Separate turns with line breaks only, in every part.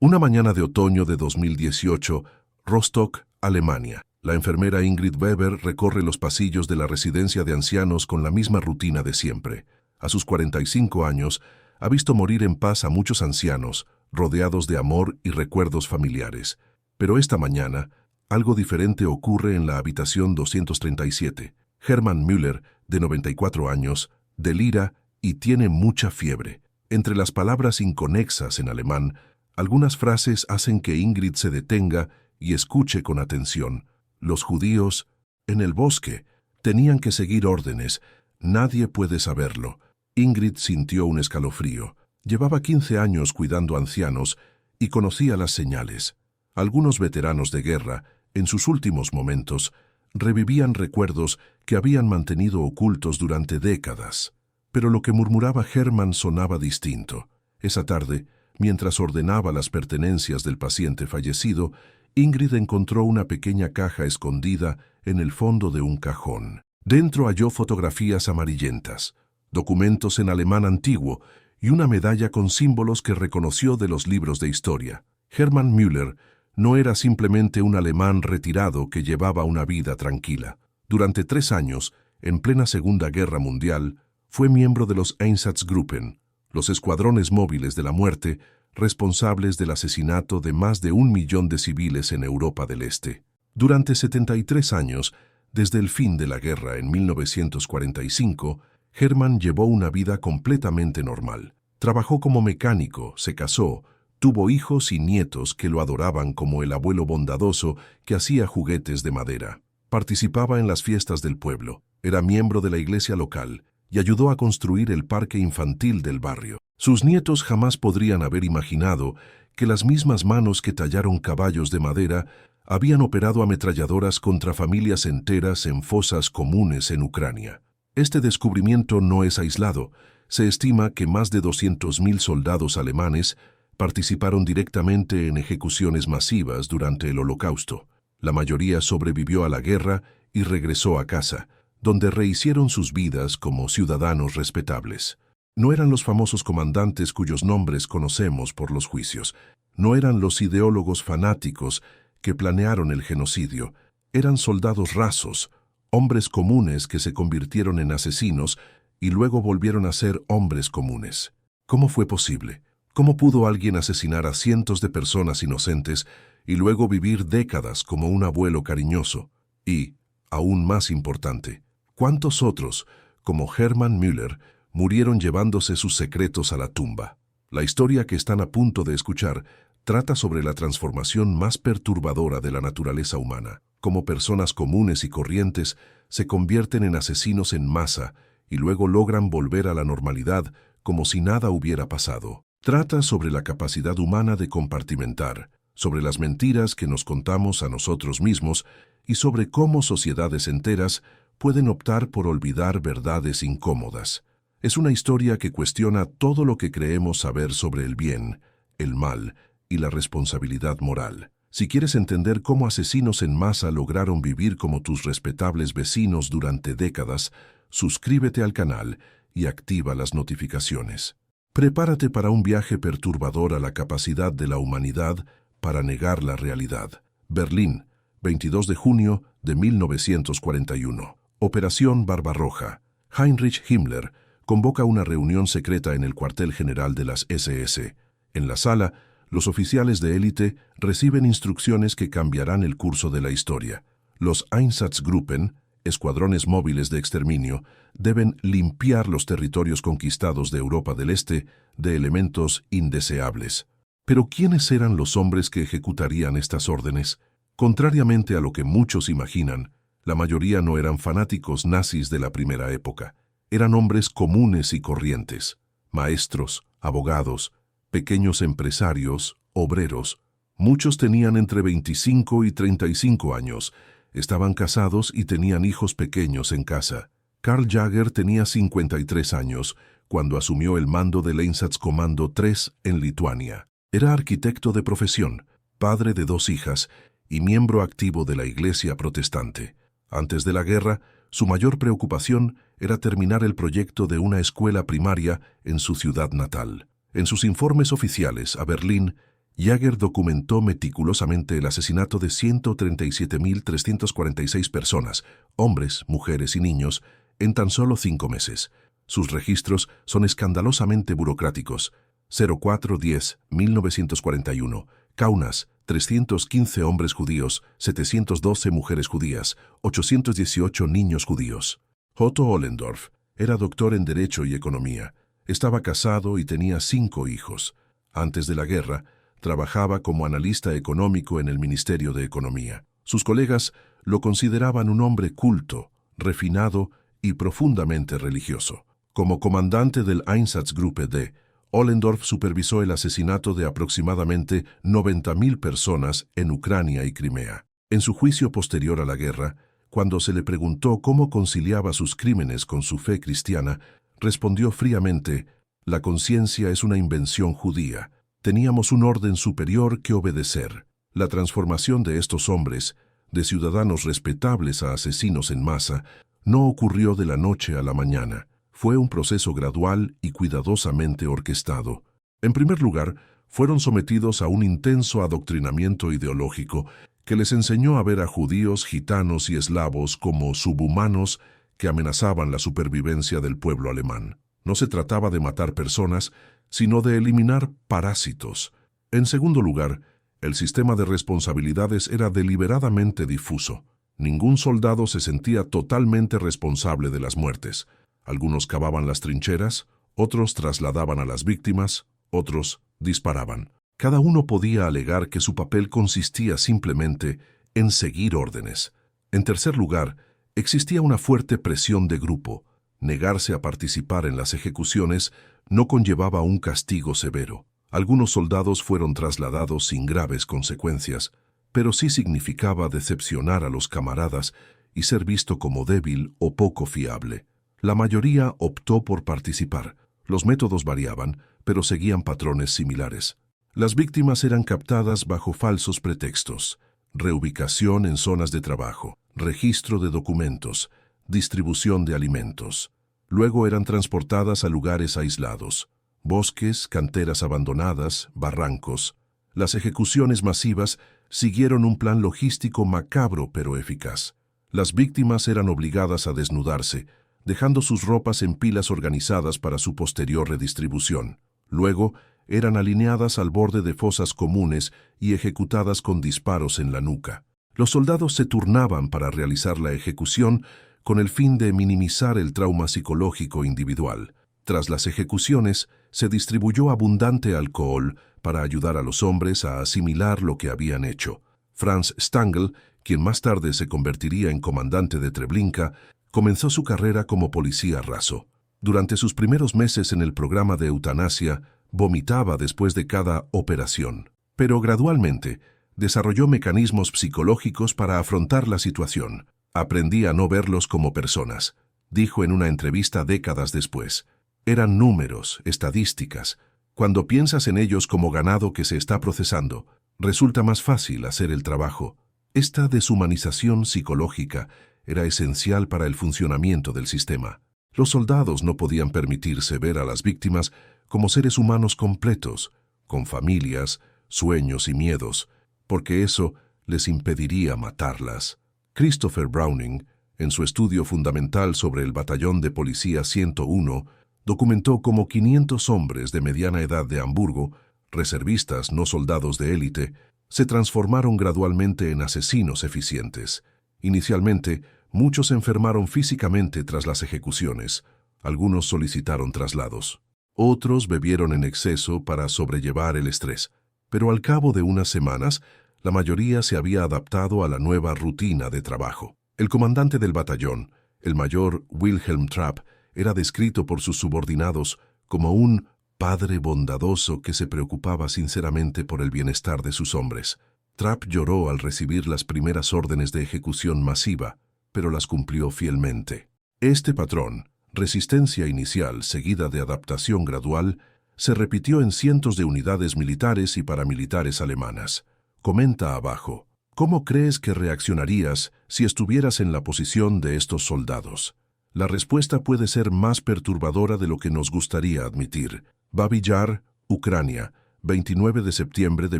Una mañana de otoño de 2018, Rostock, Alemania. La enfermera Ingrid Weber recorre los pasillos de la residencia de ancianos con la misma rutina de siempre. A sus 45 años, ha visto morir en paz a muchos ancianos, rodeados de amor y recuerdos familiares. Pero esta mañana, algo diferente ocurre en la habitación 237. Hermann Müller, de 94 años, delira y tiene mucha fiebre. Entre las palabras inconexas en alemán, algunas frases hacen que Ingrid se detenga y escuche con atención. Los judíos, en el bosque, tenían que seguir órdenes. Nadie puede saberlo. Ingrid sintió un escalofrío. Llevaba 15 años cuidando ancianos y conocía las señales. Algunos veteranos de guerra, en sus últimos momentos, revivían recuerdos que habían mantenido ocultos durante décadas. Pero lo que murmuraba Hermann sonaba distinto. Esa tarde, mientras ordenaba las pertenencias del paciente fallecido, Ingrid encontró una pequeña caja escondida en el fondo de un cajón. Dentro halló fotografías amarillentas, documentos en alemán antiguo y una medalla con símbolos que reconoció de los libros de historia. Hermann Müller no era simplemente un alemán retirado que llevaba una vida tranquila. Durante 3 años, en plena Segunda Guerra Mundial, fue miembro de los Einsatzgruppen, los escuadrones móviles de la muerte, responsables del asesinato de más de 1 millón de civiles en Europa del Este. Durante 73 años, desde el fin de la guerra en 1945, Hermann llevó una vida completamente normal. Trabajó como mecánico, se casó, tuvo hijos y nietos que lo adoraban como el abuelo bondadoso que hacía juguetes de madera. Participaba en las fiestas del pueblo, era miembro de la iglesia local y ayudó a construir el parque infantil del barrio. Sus nietos jamás podrían haber imaginado que las mismas manos que tallaron caballos de madera habían operado ametralladoras contra familias enteras en fosas comunes en Ucrania. Este descubrimiento no es aislado. Se estima que más de 200.000 soldados alemanes participaron directamente en ejecuciones masivas durante el Holocausto. La mayoría sobrevivió a la guerra y regresó a casa, donde rehicieron sus vidas como ciudadanos respetables. No eran los famosos comandantes cuyos nombres conocemos por los juicios. No eran los ideólogos fanáticos que planearon el genocidio. Eran soldados rasos, hombres comunes que se convirtieron en asesinos y luego volvieron a ser hombres comunes. ¿Cómo fue posible? ¿Cómo pudo alguien asesinar a cientos de personas inocentes y luego vivir décadas como un abuelo cariñoso? Y, aún más importante, ¿cuántos otros, como Hermann Müller, murieron llevándose sus secretos a la tumba? La historia que están a punto de escuchar trata sobre la transformación más perturbadora de la naturaleza humana. Cómo personas comunes y corrientes se convierten en asesinos en masa y luego logran volver a la normalidad como si nada hubiera pasado. Trata sobre la capacidad humana de compartimentar, sobre las mentiras que nos contamos a nosotros mismos y sobre cómo sociedades enteras pueden optar por olvidar verdades incómodas. Es una historia que cuestiona todo lo que creemos saber sobre el bien, el mal y la responsabilidad moral. Si quieres entender cómo asesinos en masa lograron vivir como tus respetables vecinos durante décadas, suscríbete al canal y activa las notificaciones. Prepárate para un viaje perturbador a la capacidad de la humanidad para negar la realidad. Berlín, 22 de junio de 1941. Operación Barbarroja. Heinrich Himmler convoca una reunión secreta en el cuartel general de las SS. En la sala, los oficiales de élite reciben instrucciones que cambiarán el curso de la historia. Los Einsatzgruppen, escuadrones móviles de exterminio, deben limpiar los territorios conquistados de Europa del Este de elementos indeseables. Pero ¿quiénes eran los hombres que ejecutarían estas órdenes? Contrariamente a lo que muchos imaginan, la mayoría no eran fanáticos nazis de la primera época. Eran hombres comunes y corrientes, maestros, abogados, pequeños empresarios, obreros. Muchos tenían entre 25 y 35 años, estaban casados y tenían hijos pequeños en casa. Karl Jaeger tenía 53 años cuando asumió el mando del Einsatzkommando 3 en Lituania. Era arquitecto de profesión, padre de 2 hijas y miembro activo de la Iglesia protestante. Antes de la guerra, su mayor preocupación era terminar el proyecto de una escuela primaria en su ciudad natal. En sus informes oficiales a Berlín, Jaeger documentó meticulosamente el asesinato de 137.346 personas, hombres, mujeres y niños, en tan solo 5 meses. Sus registros son escandalosamente burocráticos. 04-10-1941. Kaunas, 315 hombres judíos, 712 mujeres judías, 818 niños judíos. Otto Ollendorf era doctor en Derecho y Economía. Estaba casado y tenía 5 hijos. Antes de la guerra, trabajaba como analista económico en el Ministerio de Economía. Sus colegas lo consideraban un hombre culto, refinado y profundamente religioso. Como comandante del Einsatzgruppe D, Ollendorf supervisó el asesinato de aproximadamente 90.000 personas en Ucrania y Crimea. En su juicio posterior a la guerra, cuando se le preguntó cómo conciliaba sus crímenes con su fe cristiana, respondió fríamente: «La conciencia es una invención judía. Teníamos un orden superior que obedecer». La transformación de estos hombres, de ciudadanos respetables a asesinos en masa, no ocurrió de la noche a la mañana. Fue un proceso gradual y cuidadosamente orquestado. En primer lugar, fueron sometidos a un intenso adoctrinamiento ideológico que les enseñó a ver a judíos, gitanos y eslavos como subhumanos que amenazaban la supervivencia del pueblo alemán. No se trataba de matar personas, sino de eliminar parásitos. En segundo lugar, el sistema de responsabilidades era deliberadamente difuso. Ningún soldado se sentía totalmente responsable de las muertes. Algunos cavaban las trincheras, otros trasladaban a las víctimas, otros disparaban. Cada uno podía alegar que su papel consistía simplemente en seguir órdenes. En tercer lugar, existía una fuerte presión de grupo. Negarse a participar en las ejecuciones no conllevaba un castigo severo. Algunos soldados fueron trasladados sin graves consecuencias, pero sí significaba decepcionar a los camaradas y ser visto como débil o poco fiable. La mayoría optó por participar. Los métodos variaban, pero seguían patrones similares. Las víctimas eran captadas bajo falsos pretextos: reubicación en zonas de trabajo, registro de documentos, distribución de alimentos. Luego eran transportadas a lugares aislados: bosques, canteras abandonadas, barrancos. Las ejecuciones masivas siguieron un plan logístico macabro pero eficaz. Las víctimas eran obligadas a desnudarse, dejando sus ropas en pilas organizadas para su posterior redistribución. Luego, eran alineadas al borde de fosas comunes y ejecutadas con disparos en la nuca. Los soldados se turnaban para realizar la ejecución con el fin de minimizar el trauma psicológico individual. Tras las ejecuciones, se distribuyó abundante alcohol para ayudar a los hombres a asimilar lo que habían hecho. Franz Stangl, quien más tarde se convertiría en comandante de Treblinka, comenzó su carrera como policía raso. Durante sus primeros meses en el programa de eutanasia, vomitaba después de cada operación. Pero gradualmente, desarrolló mecanismos psicológicos para afrontar la situación. «Aprendí a no verlos como personas», dijo en una entrevista décadas después. «Eran números, estadísticas. Cuando piensas en ellos como ganado que se está procesando, resulta más fácil hacer el trabajo». Esta deshumanización psicológica era esencial para el funcionamiento del sistema. Los soldados no podían permitirse ver a las víctimas como seres humanos completos, con familias, sueños y miedos, porque eso les impediría matarlas. Christopher Browning, en su estudio fundamental sobre el Batallón de Policía 101, documentó cómo 500 hombres de mediana edad de Hamburgo, reservistas no soldados de élite, se transformaron gradualmente en asesinos eficientes. Inicialmente, muchos se enfermaron físicamente tras las ejecuciones. Algunos solicitaron traslados. Otros bebieron en exceso para sobrellevar el estrés. Pero al cabo de unas semanas, la mayoría se había adaptado a la nueva rutina de trabajo. El comandante del batallón, el mayor Wilhelm Trapp, era descrito por sus subordinados como un padre bondadoso que se preocupaba sinceramente por el bienestar de sus hombres. Trapp lloró al recibir las primeras órdenes de ejecución masiva, pero las cumplió fielmente. Este patrón, resistencia inicial seguida de adaptación gradual, se repitió en cientos de unidades militares y paramilitares alemanas. Comenta abajo: ¿cómo crees que reaccionarías si estuvieras en la posición de estos soldados? La respuesta puede ser más perturbadora de lo que nos gustaría admitir. Babi Yar, Ucrania, 29 de septiembre de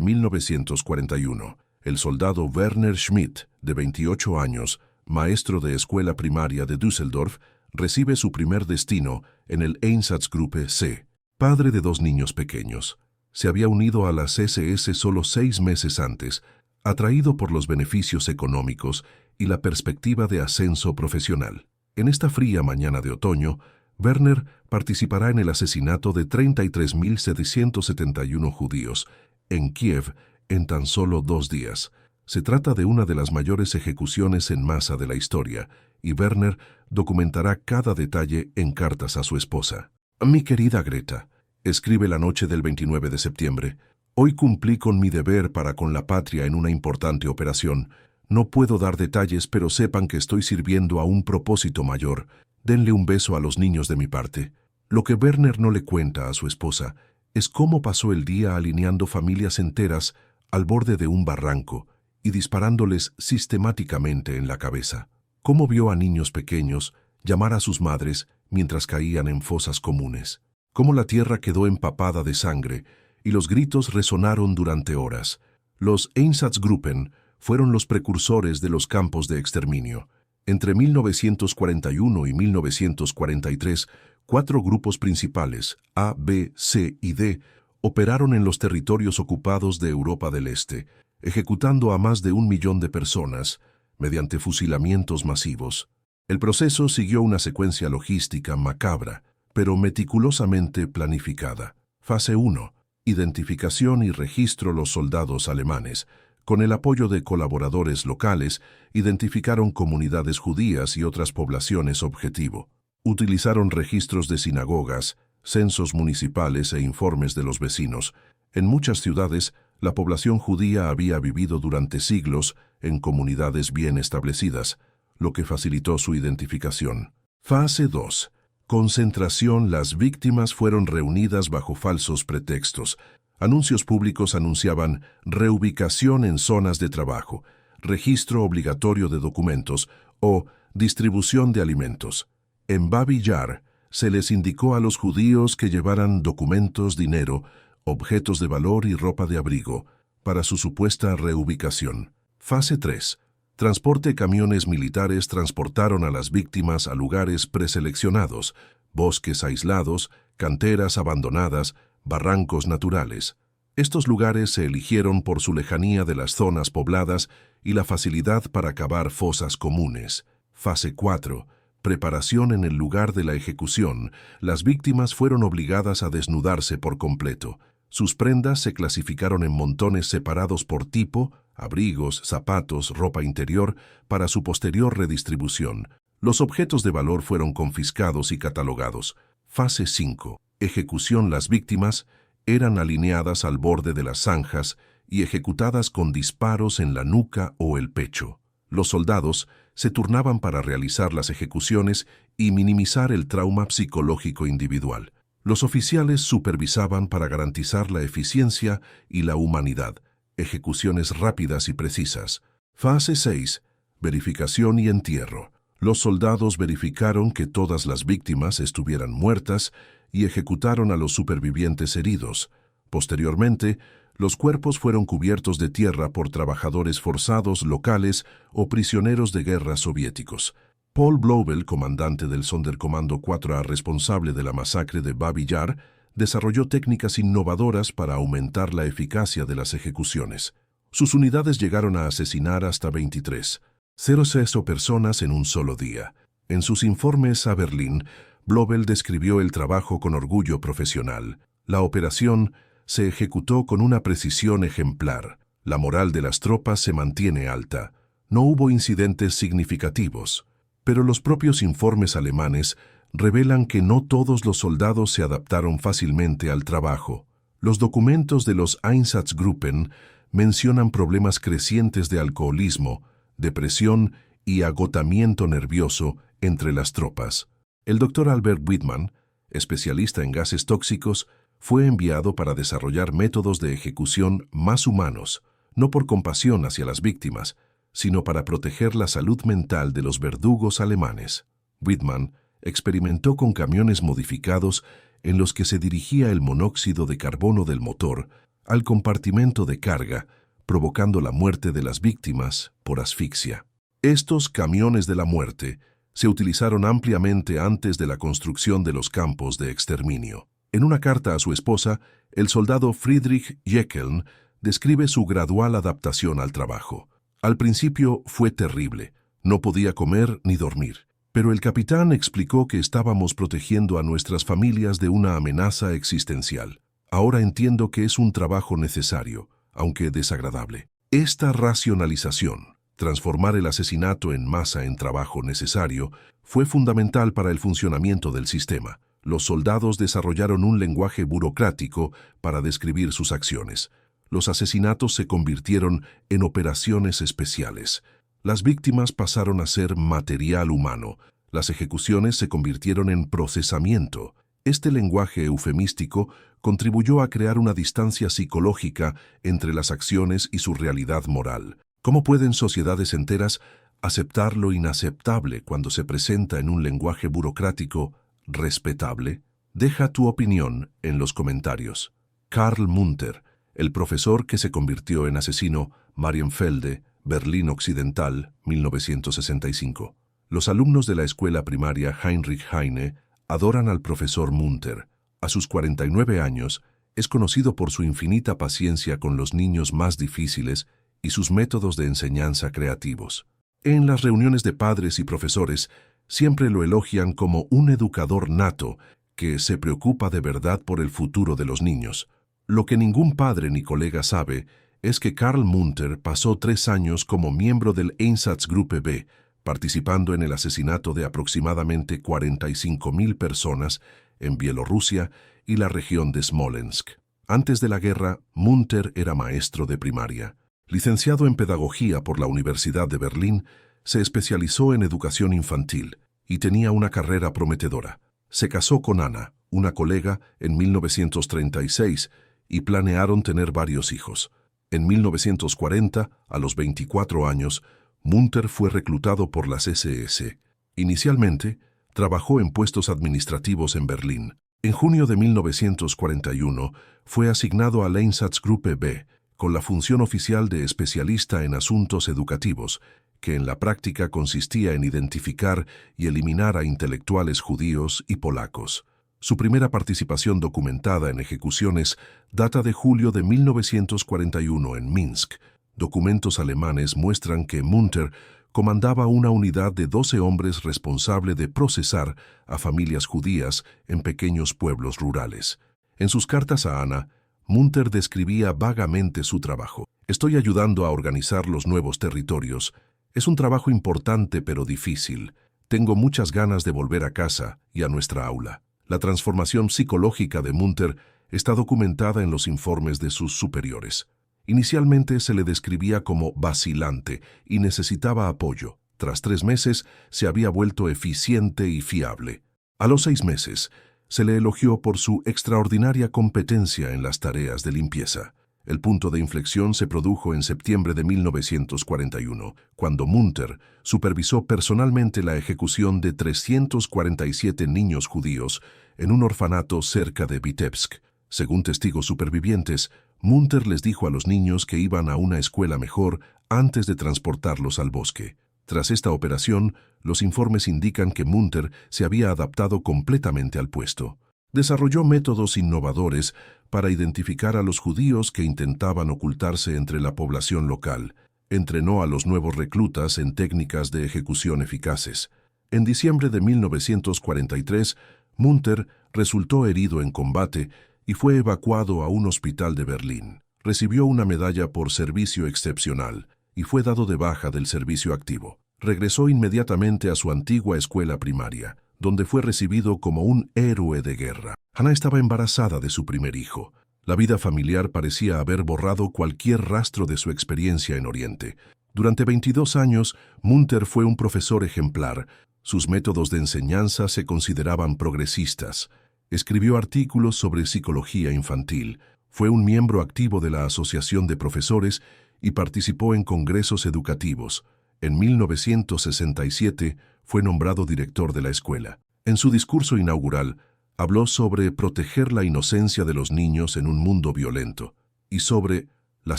1941. El soldado Werner Schmidt, de 28 años, maestro de escuela primaria de Düsseldorf, recibe su primer destino en el Einsatzgruppe C. Padre de 2 niños pequeños. Se había unido a las SS solo 6 meses antes, atraído por los beneficios económicos y la perspectiva de ascenso profesional. En esta fría mañana de otoño, Werner participará en el asesinato de 33.771 judíos en Kiev en tan solo 2 días. Se trata de una de las mayores ejecuciones en masa de la historia, y Werner documentará cada detalle en cartas a su esposa. «Mi querida Greta», escribe la noche del 29 de septiembre, «hoy cumplí con mi deber para con la patria en una importante operación. No puedo dar detalles, pero sepan que estoy sirviendo a un propósito mayor. Denle un beso a los niños de mi parte». Lo que Werner no le cuenta a su esposa es cómo pasó el día alineando familias enteras al borde de un barranco y disparándoles sistemáticamente en la cabeza. Cómo vio a niños pequeños llamar a sus madres mientras caían en fosas comunes. Cómo la tierra quedó empapada de sangre y los gritos resonaron durante horas. Los Einsatzgruppen fueron los precursores de los campos de exterminio. Entre 1941 y 1943, 4 grupos principales, A, B, C y D, operaron en los territorios ocupados de Europa del Este, ejecutando a más de 1 millón de personas mediante fusilamientos masivos. El proceso siguió una secuencia logística macabra, pero meticulosamente planificada. Fase 1. Identificación y registro. Los soldados alemanes, con el apoyo de colaboradores locales, identificaron comunidades judías y otras poblaciones objetivo. Utilizaron registros de sinagogas, censos municipales e informes de los vecinos. En muchas ciudades, la población judía había vivido durante siglos en comunidades bien establecidas, lo que facilitó su identificación. Fase 2. Concentración. Las víctimas fueron reunidas bajo falsos pretextos. Anuncios públicos anunciaban reubicación en zonas de trabajo, registro obligatorio de documentos o distribución de alimentos. En Babi Yar se les indicó a los judíos que llevaran documentos, dinero, objetos de valor y ropa de abrigo para su supuesta reubicación. Fase 3. Transporte. Camiones militares transportaron a las víctimas a lugares preseleccionados, bosques aislados, canteras abandonadas, barrancos naturales. Estos lugares se eligieron por su lejanía de las zonas pobladas y la facilidad para cavar fosas comunes. Fase 4. Preparación. En el lugar de la ejecución, las víctimas fueron obligadas a desnudarse por completo. Sus prendas se clasificaron en montones separados por tipo, abrigos, zapatos, ropa interior, para su posterior redistribución. Los objetos de valor fueron confiscados y catalogados. Fase 5. Ejecución. Las víctimas eran alineadas al borde de las zanjas y ejecutadas con disparos en la nuca o el pecho. Los soldados se turnaban para realizar las ejecuciones y minimizar el trauma psicológico individual. Los oficiales supervisaban para garantizar la eficiencia y la humanidad. Ejecuciones rápidas y precisas. Fase 6. Verificación y entierro. Los soldados verificaron que todas las víctimas estuvieran muertas y ejecutaron a los supervivientes heridos. Posteriormente, los cuerpos fueron cubiertos de tierra por trabajadores forzados locales o prisioneros de guerra soviéticos. Paul Blobel, comandante del Sonderkommando 4A responsable de la masacre de Babi Yar, desarrolló técnicas innovadoras para aumentar la eficacia de las ejecuciones. Sus unidades llegaron a asesinar hasta 23,000 personas en un solo día. En sus informes a Berlín, Blobel describió el trabajo con orgullo profesional. La operación se ejecutó con una precisión ejemplar. La moral de las tropas se mantiene alta. No hubo incidentes significativos, pero los propios informes alemanes revelan que no todos los soldados se adaptaron fácilmente al trabajo. Los documentos de los Einsatzgruppen mencionan problemas crecientes de alcoholismo, depresión y agotamiento nervioso entre las tropas. El Dr. Albert Wittmann, especialista en gases tóxicos, fue enviado para desarrollar métodos de ejecución más humanos, no por compasión hacia las víctimas, sino para proteger la salud mental de los verdugos alemanes. Wittmann experimentó con camiones modificados en los que se dirigía el monóxido de carbono del motor al compartimento de carga, provocando la muerte de las víctimas por asfixia. Estos camiones de la muerte se utilizaron ampliamente antes de la construcción de los campos de exterminio. En una carta a su esposa, el soldado Friedrich Jeckeln describe su gradual adaptación al trabajo. Al principio fue terrible, no podía comer ni dormir, pero el capitán explicó que estábamos protegiendo a nuestras familias de una amenaza existencial. Ahora entiendo que es un trabajo necesario, aunque desagradable. Esta racionalización, transformar el asesinato en masa en trabajo necesario, fue fundamental para el funcionamiento del sistema. Los soldados desarrollaron un lenguaje burocrático para describir sus acciones. Los asesinatos se convirtieron en operaciones especiales. Las víctimas pasaron a ser material humano. Las ejecuciones se convirtieron en procesamiento. Este lenguaje eufemístico contribuyó a crear una distancia psicológica entre las acciones y su realidad moral. ¿Cómo pueden sociedades enteras aceptar lo inaceptable cuando se presenta en un lenguaje burocrático respetable? Deja tu opinión en los comentarios. Karl Munter, el profesor que se convirtió en asesino, Marienfelde, Berlín Occidental, 1965. Los alumnos de la escuela primaria Heinrich Heine adoran al profesor Munter. A sus 49 años, es conocido por su infinita paciencia con los niños más difíciles y sus métodos de enseñanza creativos. En las reuniones de padres y profesores, siempre lo elogian como un educador nato que se preocupa de verdad por el futuro de los niños. Lo que ningún padre ni colega sabe es que Karl Munter pasó 3 años como miembro del Einsatzgruppe B, participando en el asesinato de aproximadamente 45.000 personas en Bielorrusia y la región de Smolensk. Antes de la guerra, Munter era maestro de primaria. Licenciado en Pedagogía por la Universidad de Berlín, se especializó en educación infantil y tenía una carrera prometedora. Se casó con Anna, una colega, en 1936 y planearon tener varios hijos. En 1940, a los 24 años, Munter fue reclutado por las SS. Inicialmente, trabajó en puestos administrativos en Berlín. En junio de 1941, fue asignado al Einsatzgruppe B, con la función oficial de especialista en asuntos educativos, que en la práctica consistía en identificar y eliminar a intelectuales judíos y polacos. Su primera participación documentada en ejecuciones data de julio de 1941 en Minsk. Documentos alemanes muestran que Munter comandaba una unidad de 12 hombres responsable de procesar a familias judías en pequeños pueblos rurales. En sus cartas a Anna, Munter describía vagamente su trabajo. Estoy ayudando a organizar los nuevos territorios. Es un trabajo importante pero difícil. Tengo muchas ganas de volver a casa y a nuestra aula. La transformación psicológica de Munter está documentada en los informes de sus superiores. Inicialmente se le describía como vacilante y necesitaba apoyo. Tras 3 meses se había vuelto eficiente y fiable. A los 6 meses se le elogió por su extraordinaria competencia en las tareas de limpieza. El punto de inflexión se produjo en septiembre de 1941, cuando Munter supervisó personalmente la ejecución de 347 niños judíos en un orfanato cerca de Vitebsk. Según testigos supervivientes, Munter les dijo a los niños que iban a una escuela mejor antes de transportarlos al bosque. Tras esta operación, los informes indican que Munter se había adaptado completamente al puesto. Desarrolló métodos innovadores para identificar a los judíos que intentaban ocultarse entre la población local. Entrenó a los nuevos reclutas en técnicas de ejecución eficaces. En diciembre de 1943, Munter resultó herido en combate y fue evacuado a un hospital de Berlín. Recibió una medalla por servicio excepcional y fue dado de baja del servicio activo. Regresó inmediatamente a su antigua escuela primaria, donde fue recibido como un héroe de guerra. Hannah estaba embarazada de su primer hijo. La vida familiar parecía haber borrado cualquier rastro de su experiencia en Oriente. Durante 22 años, Munter fue un profesor ejemplar. Sus métodos de enseñanza se consideraban progresistas. Escribió artículos sobre psicología infantil. Fue un miembro activo de la Asociación de Profesores y participó en congresos educativos. En 1967 fue nombrado director de la escuela. En su discurso inaugural, habló sobre proteger la inocencia de los niños en un mundo violento y sobre la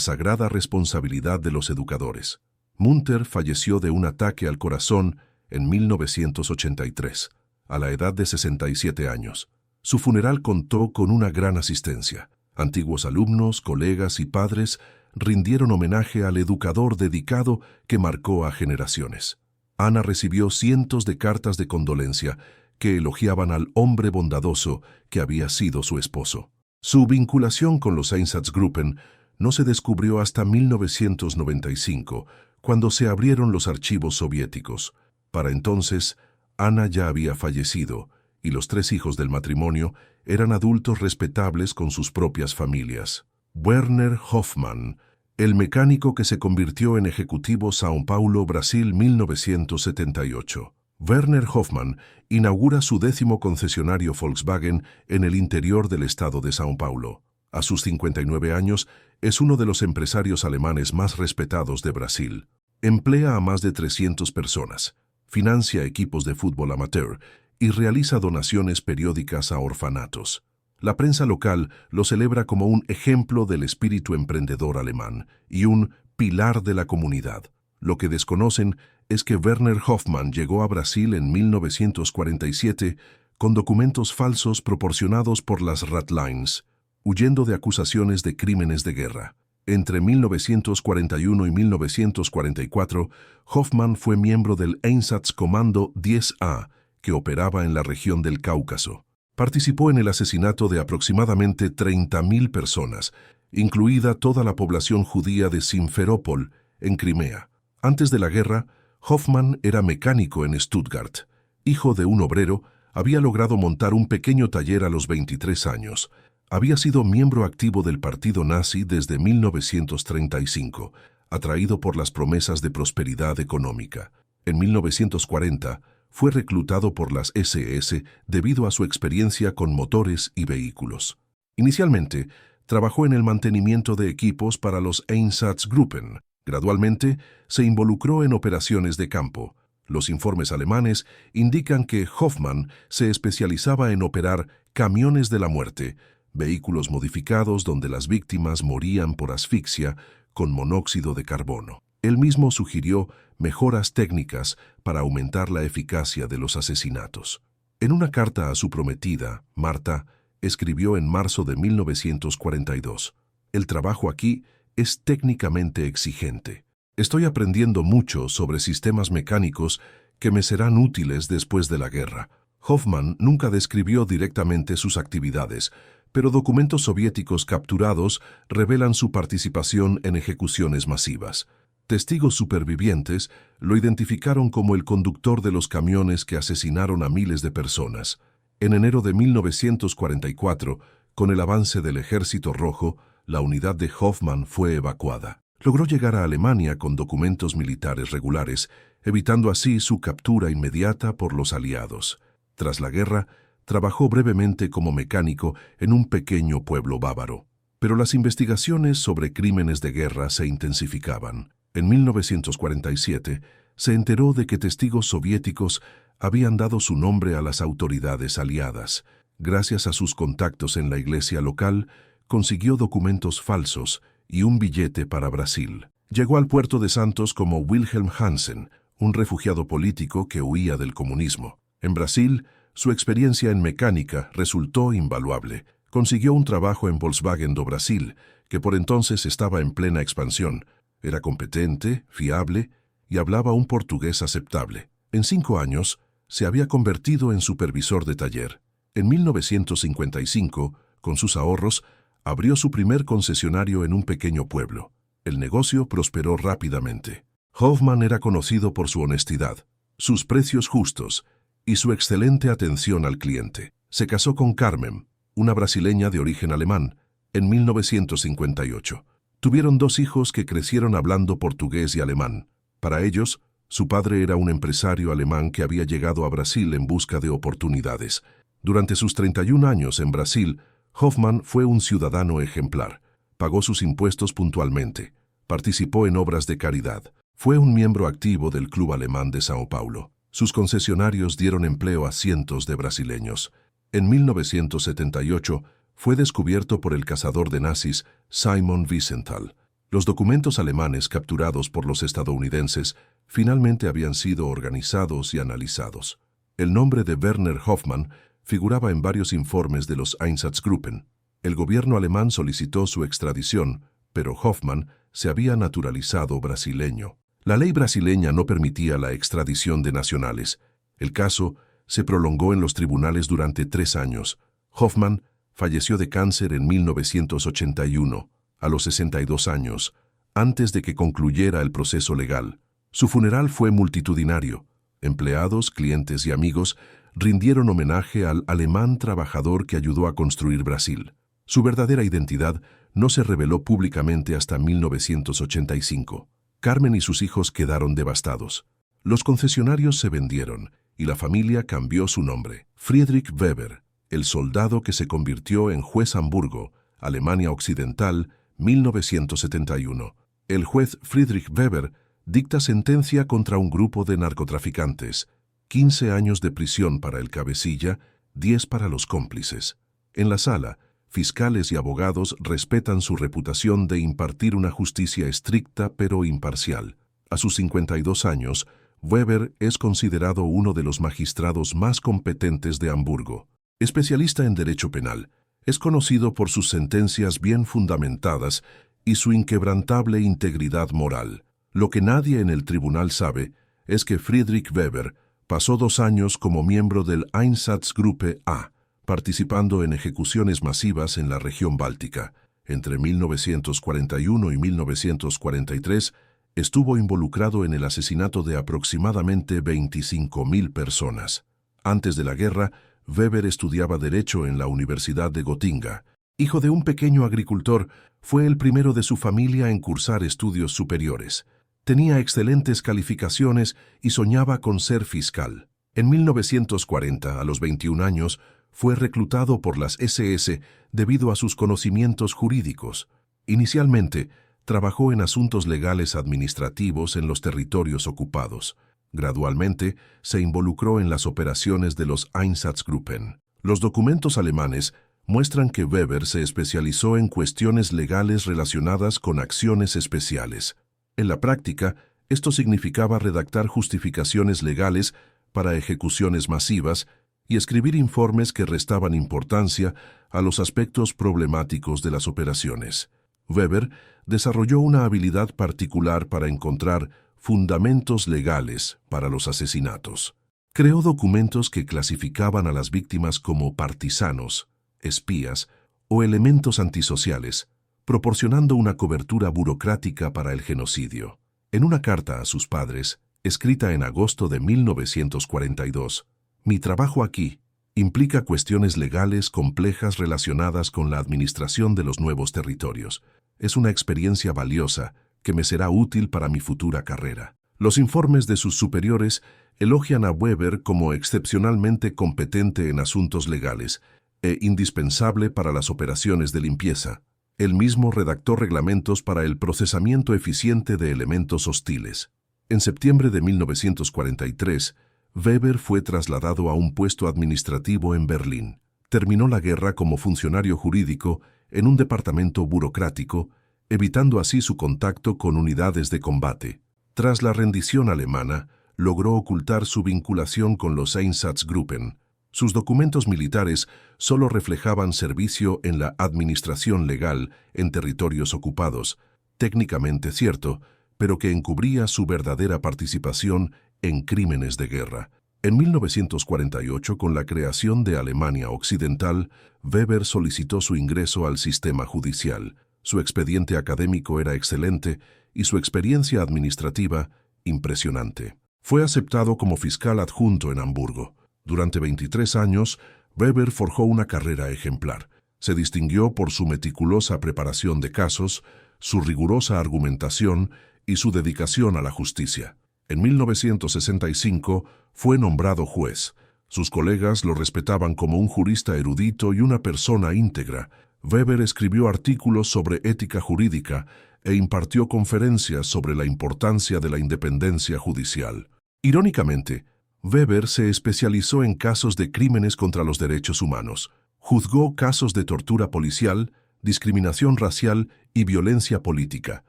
sagrada responsabilidad de los educadores. Munter falleció de un ataque al corazón en 1983, a la edad de 67 años. Su funeral contó con una gran asistencia. Antiguos alumnos, colegas y padres rindieron homenaje al educador dedicado que marcó a generaciones. Ana recibió cientos de cartas de condolencia que elogiaban al hombre bondadoso que había sido su esposo. Su vinculación con los Einsatzgruppen no se descubrió hasta 1995, cuando se abrieron los archivos soviéticos. Para entonces, Ana ya había fallecido y los 3 hijos del matrimonio eran adultos respetables con sus propias familias. Werner Hoffmann, el mecánico que se convirtió en ejecutivo São Paulo, Brasil, 1978. Werner Hoffmann inaugura su 10º concesionario Volkswagen en el interior del estado de São Paulo. A sus 59 años, es uno de los empresarios alemanes más respetados de Brasil. Emplea a más de 300 personas, financia equipos de fútbol amateur y realiza donaciones periódicas a orfanatos. La prensa local lo celebra como un ejemplo del espíritu emprendedor alemán y un pilar de la comunidad. Lo que desconocen es que Werner Hoffmann llegó a Brasil en 1947 con documentos falsos proporcionados por las Ratlines, huyendo de acusaciones de crímenes de guerra. Entre 1941 y 1944, Hoffmann fue miembro del Einsatzkommando 10A, que operaba en la región del Cáucaso. Participó en el asesinato de aproximadamente 30.000 personas, incluida toda la población judía de Simferópol, en Crimea. Antes de la guerra, Hoffmann era mecánico en Stuttgart. Hijo de un obrero, había logrado montar un pequeño taller a los 23 años. Había sido miembro activo del partido nazi desde 1935, atraído por las promesas de prosperidad económica. En 1940, fue reclutado por las SS debido a su experiencia con motores y vehículos. Inicialmente, trabajó en el mantenimiento de equipos para los Einsatzgruppen. Gradualmente, se involucró en operaciones de campo. Los informes alemanes indican que Hoffmann se especializaba en operar camiones de la muerte, vehículos modificados donde las víctimas morían por asfixia con monóxido de carbono. Él mismo sugirió mejoras técnicas para aumentar la eficacia de los asesinatos. En una carta a su prometida, Marta, escribió en marzo de 1942, «El trabajo aquí es técnicamente exigente. Estoy aprendiendo mucho sobre sistemas mecánicos que me serán útiles después de la guerra». Hoffmann nunca describió directamente sus actividades, pero documentos soviéticos capturados revelan su participación en ejecuciones masivas. Testigos supervivientes lo identificaron como el conductor de los camiones que asesinaron a miles de personas. En enero de 1944, con el avance del Ejército Rojo, la unidad de Hoffmann fue evacuada. Logró llegar a Alemania con documentos militares regulares, evitando así su captura inmediata por los aliados. Tras la guerra, trabajó brevemente como mecánico en un pequeño pueblo bávaro. Pero las investigaciones sobre crímenes de guerra se intensificaban. En 1947, se enteró de que testigos soviéticos habían dado su nombre a las autoridades aliadas. Gracias a sus contactos en la iglesia local, consiguió documentos falsos y un billete para Brasil. Llegó al puerto de Santos como Wilhelm Hansen, un refugiado político que huía del comunismo. En Brasil, su experiencia en mecánica resultó invaluable. Consiguió un trabajo en Volkswagen do Brasil, que por entonces estaba en plena expansión. Era competente, fiable y hablaba un portugués aceptable. En 5 años, se había convertido en supervisor de taller. En 1955, con sus ahorros, abrió su primer concesionario en un pequeño pueblo. El negocio prosperó rápidamente. Hoffmann era conocido por su honestidad, sus precios justos y su excelente atención al cliente. Se casó con Carmen, una brasileña de origen alemán, en 1958. Tuvieron 2 hijos que crecieron hablando portugués y alemán. Para ellos, su padre era un empresario alemán que había llegado a Brasil en busca de oportunidades. Durante sus 31 años en Brasil, Hoffmann fue un ciudadano ejemplar. Pagó sus impuestos puntualmente. Participó en obras de caridad. Fue un miembro activo del Club Alemán de São Paulo. Sus concesionarios dieron empleo a cientos de brasileños. En 1978, fue descubierto por el cazador de nazis Simon Wiesenthal. Los documentos alemanes capturados por los estadounidenses finalmente habían sido organizados y analizados. El nombre de Werner Hoffmann figuraba en varios informes de los Einsatzgruppen. El gobierno alemán solicitó su extradición, pero Hoffmann se había naturalizado brasileño. La ley brasileña no permitía la extradición de nacionales. El caso se prolongó en los tribunales durante 3 años. Hoffmann falleció de cáncer en 1981, a los 62 años, antes de que concluyera el proceso legal. Su funeral fue multitudinario. Empleados, clientes y amigos rindieron homenaje al alemán trabajador que ayudó a construir Brasil. Su verdadera identidad no se reveló públicamente hasta 1985. Carmen y sus hijos quedaron devastados. Los concesionarios se vendieron y la familia cambió su nombre. Friedrich Weber, el soldado que se convirtió en juez Hamburgo, Alemania Occidental, 1971. El juez Friedrich Weber dicta sentencia contra un grupo de narcotraficantes. 15 años de prisión para el cabecilla, 10 para los cómplices. En la sala, fiscales y abogados respetan su reputación de impartir una justicia estricta pero imparcial. A sus 52 años, Weber es considerado uno de los magistrados más competentes de Hamburgo. Especialista en derecho penal, es conocido por sus sentencias bien fundamentadas y su inquebrantable integridad moral. Lo que nadie en el tribunal sabe es que Friedrich Weber pasó 2 años como miembro del Einsatzgruppe A, participando en ejecuciones masivas en la región báltica. Entre 1941 y 1943, estuvo involucrado en el asesinato de aproximadamente 25.000 personas. Antes de la guerra, Weber estudiaba Derecho en la Universidad de Gotinga. Hijo de un pequeño agricultor, fue el primero de su familia en cursar estudios superiores. Tenía excelentes calificaciones y soñaba con ser fiscal. En 1940, a los 21 años, fue reclutado por las SS debido a sus conocimientos jurídicos. Inicialmente, trabajó en asuntos legales administrativos en los territorios ocupados. Gradualmente, se involucró en las operaciones de los Einsatzgruppen. Los documentos alemanes muestran que Weber se especializó en cuestiones legales relacionadas con acciones especiales. En la práctica, esto significaba redactar justificaciones legales para ejecuciones masivas y escribir informes que restaban importancia a los aspectos problemáticos de las operaciones. Weber desarrolló una habilidad particular para encontrar fundamentos legales para los asesinatos. Creó documentos que clasificaban a las víctimas como partisanos, espías o elementos antisociales, proporcionando una cobertura burocrática para el genocidio. En una carta a sus padres, escrita en agosto de 1942, «Mi trabajo aquí implica cuestiones legales complejas relacionadas con la administración de los nuevos territorios. Es una experiencia valiosa que me será útil para mi futura carrera». Los informes de sus superiores elogian a Weber como excepcionalmente competente en asuntos legales e indispensable para las operaciones de limpieza. Él mismo redactó reglamentos para el procesamiento eficiente de elementos hostiles. En septiembre de 1943, Weber fue trasladado a un puesto administrativo en Berlín. Terminó la guerra como funcionario jurídico en un departamento burocrático, evitando así su contacto con unidades de combate. Tras la rendición alemana, logró ocultar su vinculación con los Einsatzgruppen. Sus documentos militares solo reflejaban servicio en la administración legal en territorios ocupados, técnicamente cierto, pero que encubría su verdadera participación en crímenes de guerra. En 1948, con la creación de Alemania Occidental, Weber solicitó su ingreso al sistema judicial. Su expediente académico era excelente y su experiencia administrativa impresionante. Fue aceptado como fiscal adjunto en Hamburgo. Durante 23 años, Weber forjó una carrera ejemplar. Se distinguió por su meticulosa preparación de casos, su rigurosa argumentación y su dedicación a la justicia. En 1965 fue nombrado juez. Sus colegas lo respetaban como un jurista erudito y una persona íntegra. Weber escribió artículos sobre ética jurídica e impartió conferencias sobre la importancia de la independencia judicial. Irónicamente, Weber se especializó en casos de crímenes contra los derechos humanos. Juzgó casos de tortura policial, discriminación racial y violencia política.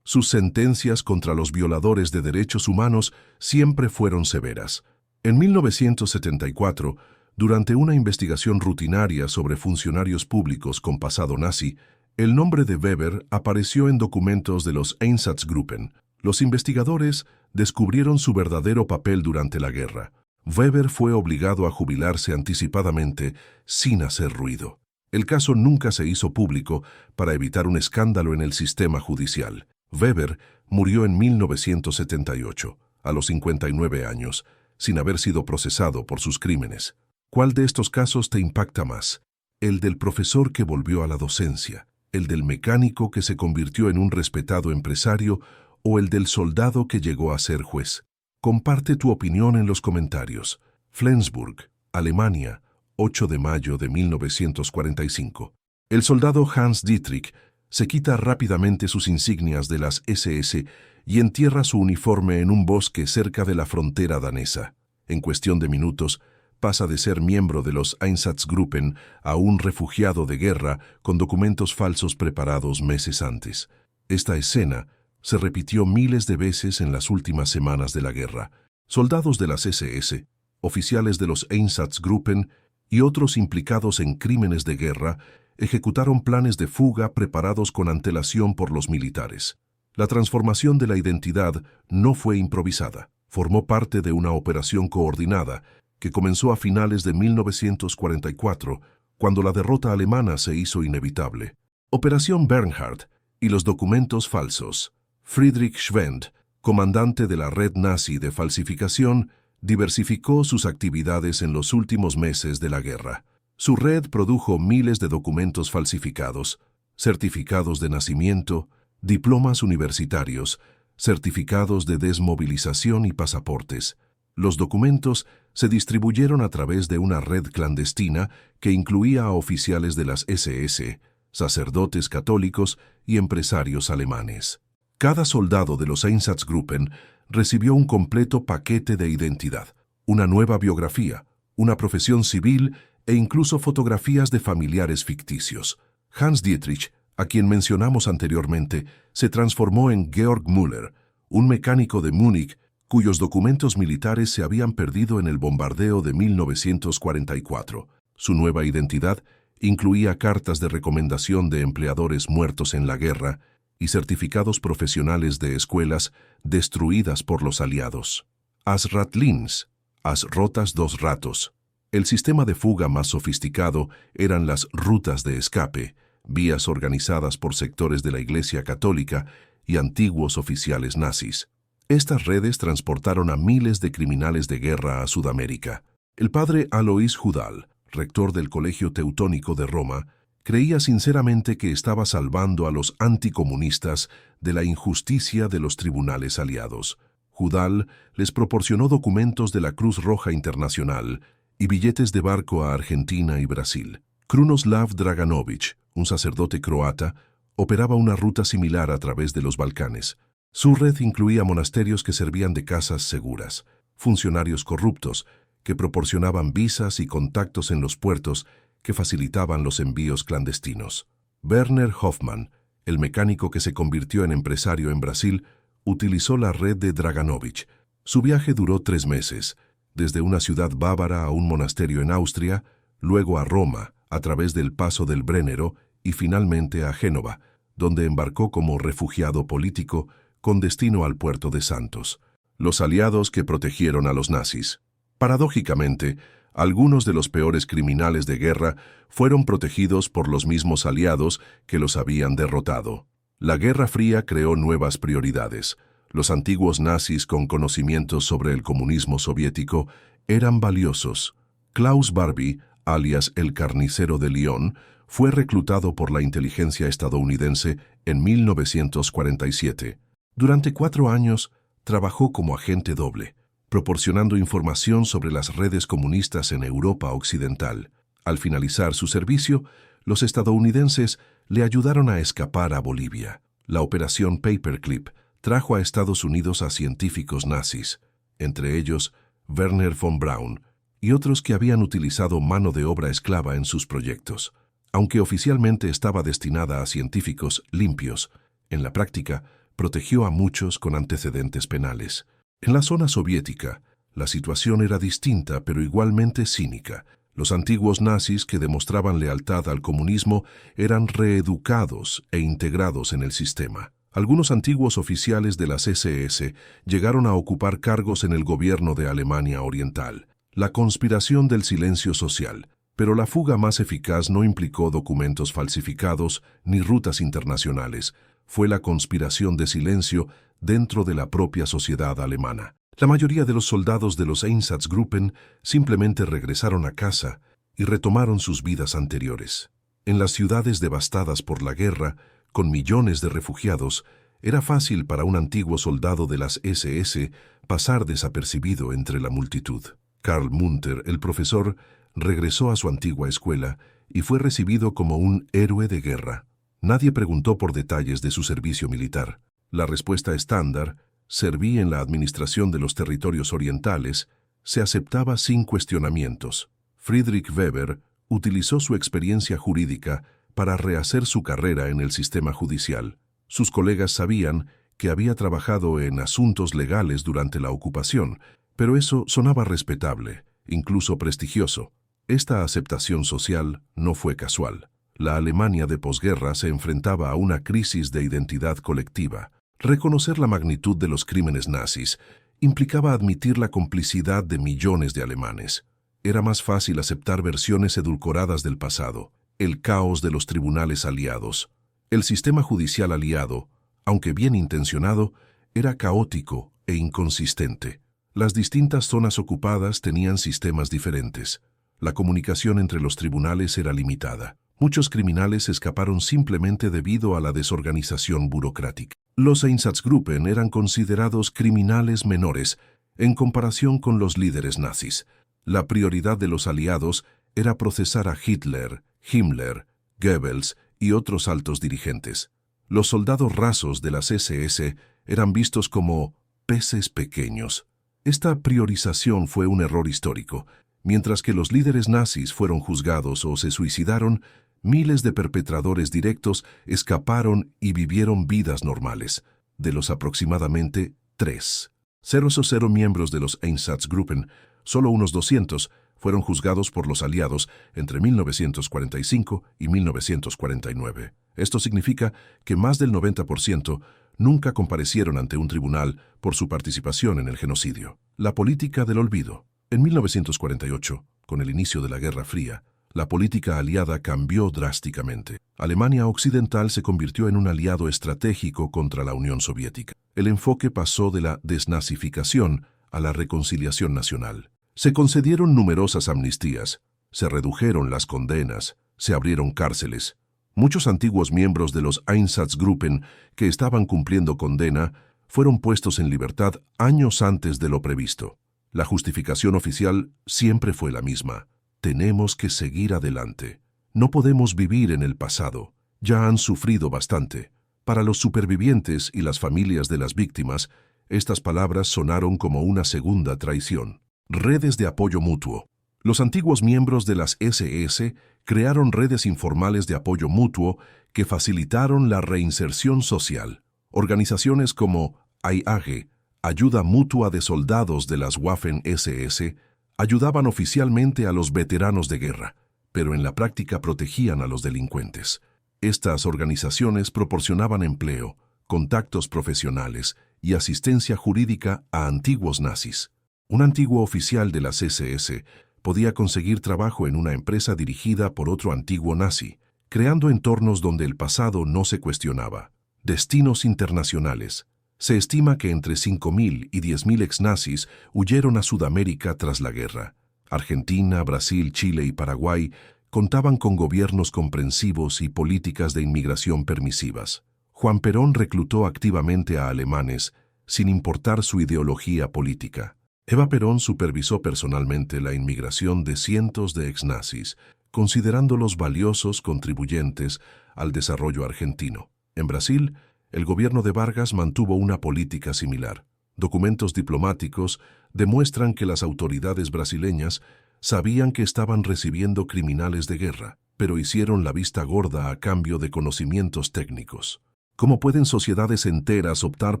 Sus sentencias contra los violadores de derechos humanos siempre fueron severas. En 1974, durante una investigación rutinaria sobre funcionarios públicos con pasado nazi, el nombre de Weber apareció en documentos de los Einsatzgruppen. Los investigadores descubrieron su verdadero papel durante la guerra. Weber fue obligado a jubilarse anticipadamente sin hacer ruido. El caso nunca se hizo público para evitar un escándalo en el sistema judicial. Weber murió en 1978, a los 59 años, sin haber sido procesado por sus crímenes. ¿Cuál de estos casos te impacta más? ¿El del profesor que volvió a la docencia? ¿El del mecánico que se convirtió en un respetado empresario? ¿O el del soldado que llegó a ser juez? Comparte tu opinión en los comentarios. Flensburg, Alemania, 8 de mayo de 1945. El soldado Hans Dietrich se quita rápidamente sus insignias de las SS y entierra su uniforme en un bosque cerca de la frontera danesa. En cuestión de minutos, pasa de ser miembro de los Einsatzgruppen a un refugiado de guerra con documentos falsos preparados meses antes. Esta escena se repitió miles de veces en las últimas semanas de la guerra. Soldados de las SS, oficiales de los Einsatzgruppen y otros implicados en crímenes de guerra ejecutaron planes de fuga preparados con antelación por los militares. La transformación de la identidad no fue improvisada. Formó parte de una operación coordinada que comenzó a finales de 1944, cuando la derrota alemana se hizo inevitable. Operación Bernhard y los documentos falsos. Friedrich Schwendt, comandante de la red nazi de falsificación, diversificó sus actividades en los últimos meses de la guerra. Su red produjo miles de documentos falsificados, certificados de nacimiento, diplomas universitarios, certificados de desmovilización y pasaportes. Los documentos se distribuyeron a través de una red clandestina que incluía a oficiales de las SS, sacerdotes católicos y empresarios alemanes. Cada soldado de los Einsatzgruppen recibió un completo paquete de identidad, una nueva biografía, una profesión civil e incluso fotografías de familiares ficticios. Hans Dietrich, a quien mencionamos anteriormente, se transformó en Georg Müller, un mecánico de Múnich cuyos documentos militares se habían perdido en el bombardeo de 1944. Su nueva identidad incluía cartas de recomendación de empleadores muertos en la guerra y certificados profesionales de escuelas destruidas por los aliados. Asratlins, Asrotas dos ratos. El sistema de fuga más sofisticado eran las rutas de escape, vías organizadas por sectores de la Iglesia Católica y antiguos oficiales nazis. Estas redes transportaron a miles de criminales de guerra a Sudamérica. El padre Alois Hudal, rector del Colegio Teutónico de Roma, creía sinceramente que estaba salvando a los anticomunistas de la injusticia de los tribunales aliados. Hudal les proporcionó documentos de la Cruz Roja Internacional y billetes de barco a Argentina y Brasil. Krunoslav Draganovich, un sacerdote croata, operaba una ruta similar a través de los Balcanes. Su red incluía monasterios que servían de casas seguras, funcionarios corruptos que proporcionaban visas y contactos en los puertos que facilitaban los envíos clandestinos. Werner Hoffmann, el mecánico que se convirtió en empresario en Brasil, utilizó la red de Draganovich. Su viaje duró 3 meses, desde una ciudad bávara a un monasterio en Austria, luego a Roma, a través del paso del Brennero y finalmente a Génova, donde embarcó como refugiado político con destino al puerto de Santos. Los aliados que protegieron a los nazis. Paradójicamente, algunos de los peores criminales de guerra fueron protegidos por los mismos aliados que los habían derrotado. La Guerra Fría creó nuevas prioridades. Los antiguos nazis con conocimientos sobre el comunismo soviético eran valiosos. Klaus Barbie, alias el Carnicero de Lyon, fue reclutado por la inteligencia estadounidense en 1947. Durante 4 años, trabajó como agente doble, proporcionando información sobre las redes comunistas en Europa Occidental. Al finalizar su servicio, los estadounidenses le ayudaron a escapar a Bolivia. La operación Paperclip trajo a Estados Unidos a científicos nazis, entre ellos Werner von Braun, y otros que habían utilizado mano de obra esclava en sus proyectos. Aunque oficialmente estaba destinada a científicos limpios, en la práctica protegió a muchos con antecedentes penales. En la zona soviética, la situación era distinta pero igualmente cínica. Los antiguos nazis que demostraban lealtad al comunismo eran reeducados e integrados en el sistema. Algunos antiguos oficiales de las SS llegaron a ocupar cargos en el gobierno de Alemania Oriental. La conspiración del silencio social. Pero la fuga más eficaz no implicó documentos falsificados ni rutas internacionales. Fue la conspiración de silencio dentro de la propia sociedad alemana. La mayoría de los soldados de los Einsatzgruppen simplemente regresaron a casa y retomaron sus vidas anteriores. En las ciudades devastadas por la guerra, con millones de refugiados, era fácil para un antiguo soldado de las SS pasar desapercibido entre la multitud. Karl Munter, el profesor, regresó a su antigua escuela y fue recibido como un héroe de guerra. Nadie preguntó por detalles de su servicio militar. La respuesta estándar, serví en la administración de los territorios orientales, se aceptaba sin cuestionamientos. Friedrich Weber utilizó su experiencia jurídica para rehacer su carrera en el sistema judicial. Sus colegas sabían que había trabajado en asuntos legales durante la ocupación, pero eso sonaba respetable, incluso prestigioso. Esta aceptación social no fue casual. La Alemania de posguerra se enfrentaba a una crisis de identidad colectiva. Reconocer la magnitud de los crímenes nazis implicaba admitir la complicidad de millones de alemanes. Era más fácil aceptar versiones edulcoradas del pasado, el caos de los tribunales aliados. El sistema judicial aliado, aunque bien intencionado, era caótico e inconsistente. Las distintas zonas ocupadas tenían sistemas diferentes. La comunicación entre los tribunales era limitada. Muchos criminales escaparon simplemente debido a la desorganización burocrática. Los Einsatzgruppen eran considerados criminales menores en comparación con los líderes nazis. La prioridad de los aliados era procesar a Hitler, Himmler, Goebbels y otros altos dirigentes. Los soldados rasos de las SS eran vistos como peces pequeños. Esta priorización fue un error histórico. Mientras que los líderes nazis fueron juzgados o se suicidaron, miles de perpetradores directos escaparon y vivieron vidas normales. De los aproximadamente 3,000 miembros de los Einsatzgruppen, solo unos 200 fueron juzgados por los aliados entre 1945 y 1949. Esto significa que más del 90% nunca comparecieron ante un tribunal por su participación en el genocidio. La política del olvido. En 1948, con el inicio de la Guerra Fría, la política aliada cambió drásticamente. Alemania Occidental se convirtió en un aliado estratégico contra la Unión Soviética. El enfoque pasó de la desnazificación a la reconciliación nacional. Se concedieron numerosas amnistías, se redujeron las condenas, se abrieron cárceles. Muchos antiguos miembros de los Einsatzgruppen que estaban cumpliendo condena fueron puestos en libertad años antes de lo previsto. La justificación oficial siempre fue la misma. Tenemos que seguir adelante. No podemos vivir en el pasado. Ya han sufrido bastante. Para los supervivientes y las familias de las víctimas, estas palabras sonaron como una segunda traición. Redes de apoyo mutuo. Los antiguos miembros de las SS crearon redes informales de apoyo mutuo que facilitaron la reinserción social. Organizaciones como AIAGE, Ayuda Mutua de Soldados de las Waffen-SS, ayudaban oficialmente a los veteranos de guerra, pero en la práctica protegían a los delincuentes. Estas organizaciones proporcionaban empleo, contactos profesionales y asistencia jurídica a antiguos nazis. Un antiguo oficial de las SS podía conseguir trabajo en una empresa dirigida por otro antiguo nazi, creando entornos donde el pasado no se cuestionaba. Destinos internacionales. Se estima que entre 5.000 y 10.000 exnazis huyeron a Sudamérica tras la guerra. Argentina, Brasil, Chile y Paraguay contaban con gobiernos comprensivos y políticas de inmigración permisivas. Juan Perón reclutó activamente a alemanes, sin importar su ideología política. Eva Perón supervisó personalmente la inmigración de cientos de exnazis, considerándolos valiosos contribuyentes al desarrollo argentino. En Brasil, el gobierno de Vargas mantuvo una política similar. Documentos diplomáticos demuestran que las autoridades brasileñas Sabían que estaban recibiendo criminales de guerra, pero hicieron la vista gorda a cambio de conocimientos técnicos. ¿Cómo pueden sociedades enteras optar